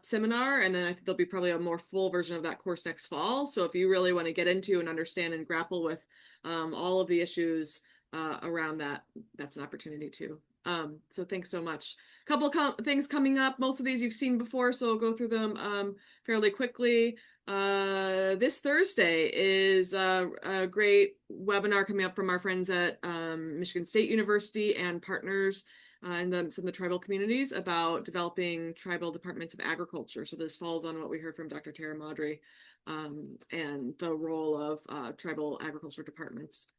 seminar, and then I think there'll be probably a more full version of that course next fall. So if you really want to get into and understand and grapple with all of the issues around that, that's an opportunity too. So thanks so much. A couple of things coming up. Most of these you've seen before, so I'll go through them fairly quickly. This Thursday is a great webinar coming up from our friends at Michigan State University and partners in some of the tribal communities about developing tribal departments of agriculture. So this falls on what we heard from Dr. Tara Maudry and the role of tribal agriculture departments.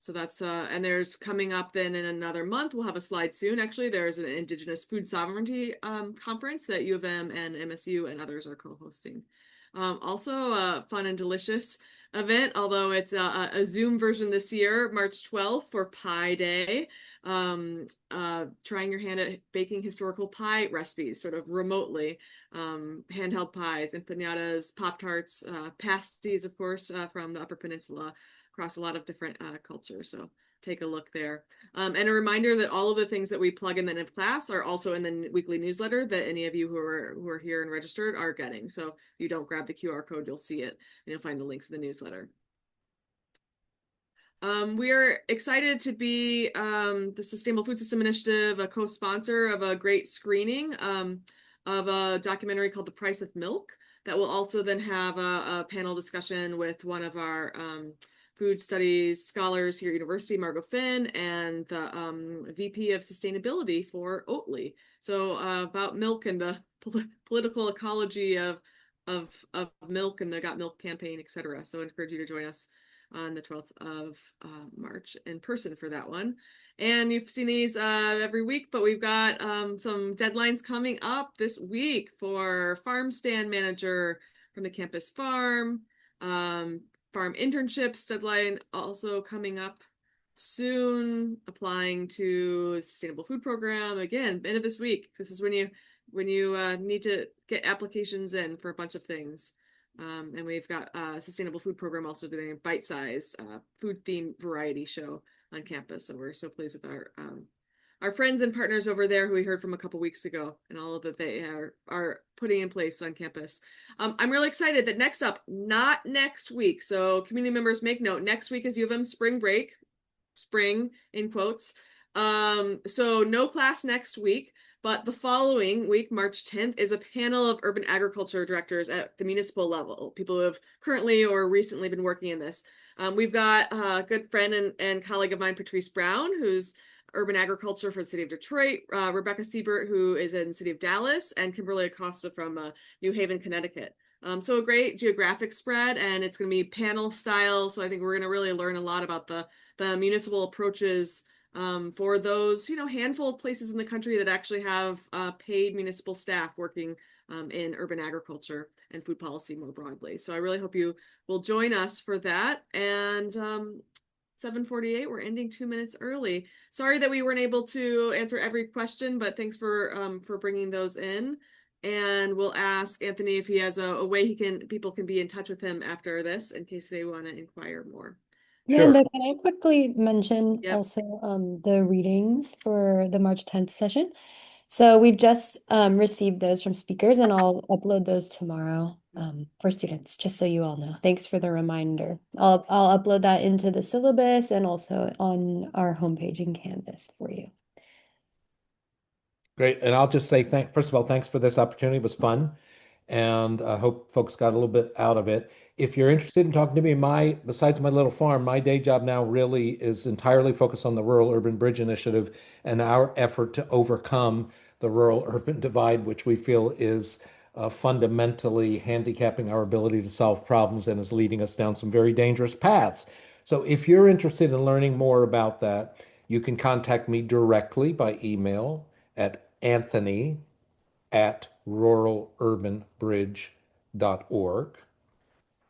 So that's, and there's coming up then in another month, we'll have a slide soon. Actually, there's an Indigenous Food Sovereignty conference that U of M and MSU and others are co-hosting. Also a fun and delicious event, although it's a Zoom version this year, March 12th for Pie Day. Trying your hand at baking historical pie recipes, sort of remotely. Handheld pies, empanadas, Pop-Tarts, pasties, of course, from the Upper Peninsula, across a lot of different cultures. So take a look there. And a reminder that all of the things that we plug in the NIF class are also in the weekly newsletter that any of you who are here and registered are getting. So if you don't grab the QR code, you'll see it and you'll find the links in the newsletter. We are excited to be the Sustainable Food System Initiative, a co-sponsor of a great screening of a documentary called The Price of Milk that will also then have a panel discussion with one of our food studies scholars here at University, Margot Finn, and the VP of Sustainability for Oatly. So about milk and the political ecology of milk and the Got Milk campaign, etc. So I encourage you to join us on the 12th of March in person for that one. And you've seen these every week, but we've got some deadlines coming up this week for farm stand manager from the campus farm, farm internships deadline also coming up soon, applying to the sustainable food program. Again, end of this week. This is when you need to get applications in for a bunch of things. And we've got a sustainable food program also doing a bite-sized food themed variety show on campus. So we're so pleased with our friends and partners over there who we heard from a couple weeks ago and all of that they are putting in place on campus. I'm really excited that next up, not next week. So community members make note, next week is U of M spring break, spring in quotes. So no class next week. But the following week, March 10th, is a panel of urban agriculture directors at the municipal level, people who have currently or recently been working in this. We've got a good friend and colleague of mine, Patrice Brown, who's urban agriculture for the city of Detroit, Rebecca Siebert, who is in the city of Dallas, and Kimberly Acosta from New Haven, Connecticut. So a great geographic spread, and it's going to be panel style. So I think we're going to really learn a lot about the municipal approaches for those, handful of places in the country that actually have paid municipal staff working in urban agriculture and food policy more broadly. So I really hope you will join us for that. And 7:48, we're ending 2 minutes early. Sorry that we weren't able to answer every question, but thanks for bringing those in. And we'll ask Anthony if he has a way people can be in touch with him after this in case they want to inquire more. Yeah, Sure. and then can I quickly mention Yep. also the readings for the March 10th session? So we've just received those from speakers, and I'll upload those tomorrow for students, just so you all know. Thanks for the reminder. I'll upload that into the syllabus and also on our homepage in Canvas for you. Great. And I'll just say first of all, thanks for this opportunity. It was fun. And I hope folks got a little bit out of it. If you're interested in talking to me, besides my little farm, my day job now really is entirely focused on the Rural Urban Bridge Initiative and our effort to overcome the rural urban divide, which we feel is fundamentally handicapping our ability to solve problems and is leading us down some very dangerous paths. So if you're interested in learning more about that, you can contact me directly by email at anthony@ruralurbandbridge.org,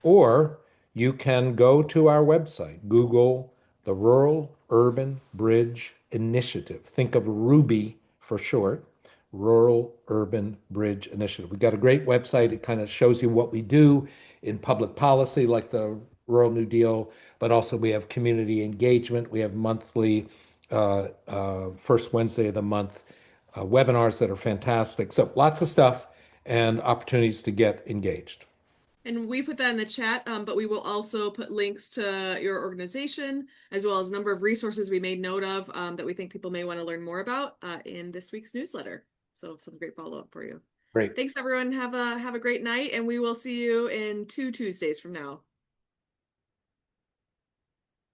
or you can go to our website, Google the Rural Urban Bridge Initiative. Think of Ruby for short, Rural Urban Bridge Initiative. We've got a great website. It kind of shows you what we do in public policy, like the Rural New Deal, but also we have community engagement. We have monthly, first Wednesday of the month, webinars that are fantastic. So lots of stuff and opportunities to get engaged. And we put that in the chat, but we will also put links to your organization, as well as a number of resources we made note of that we think people may want to learn more about in this week's newsletter. So some great follow-up for you. Great. Thanks, everyone. Have a great night, and we will see you in 2 Tuesdays from now.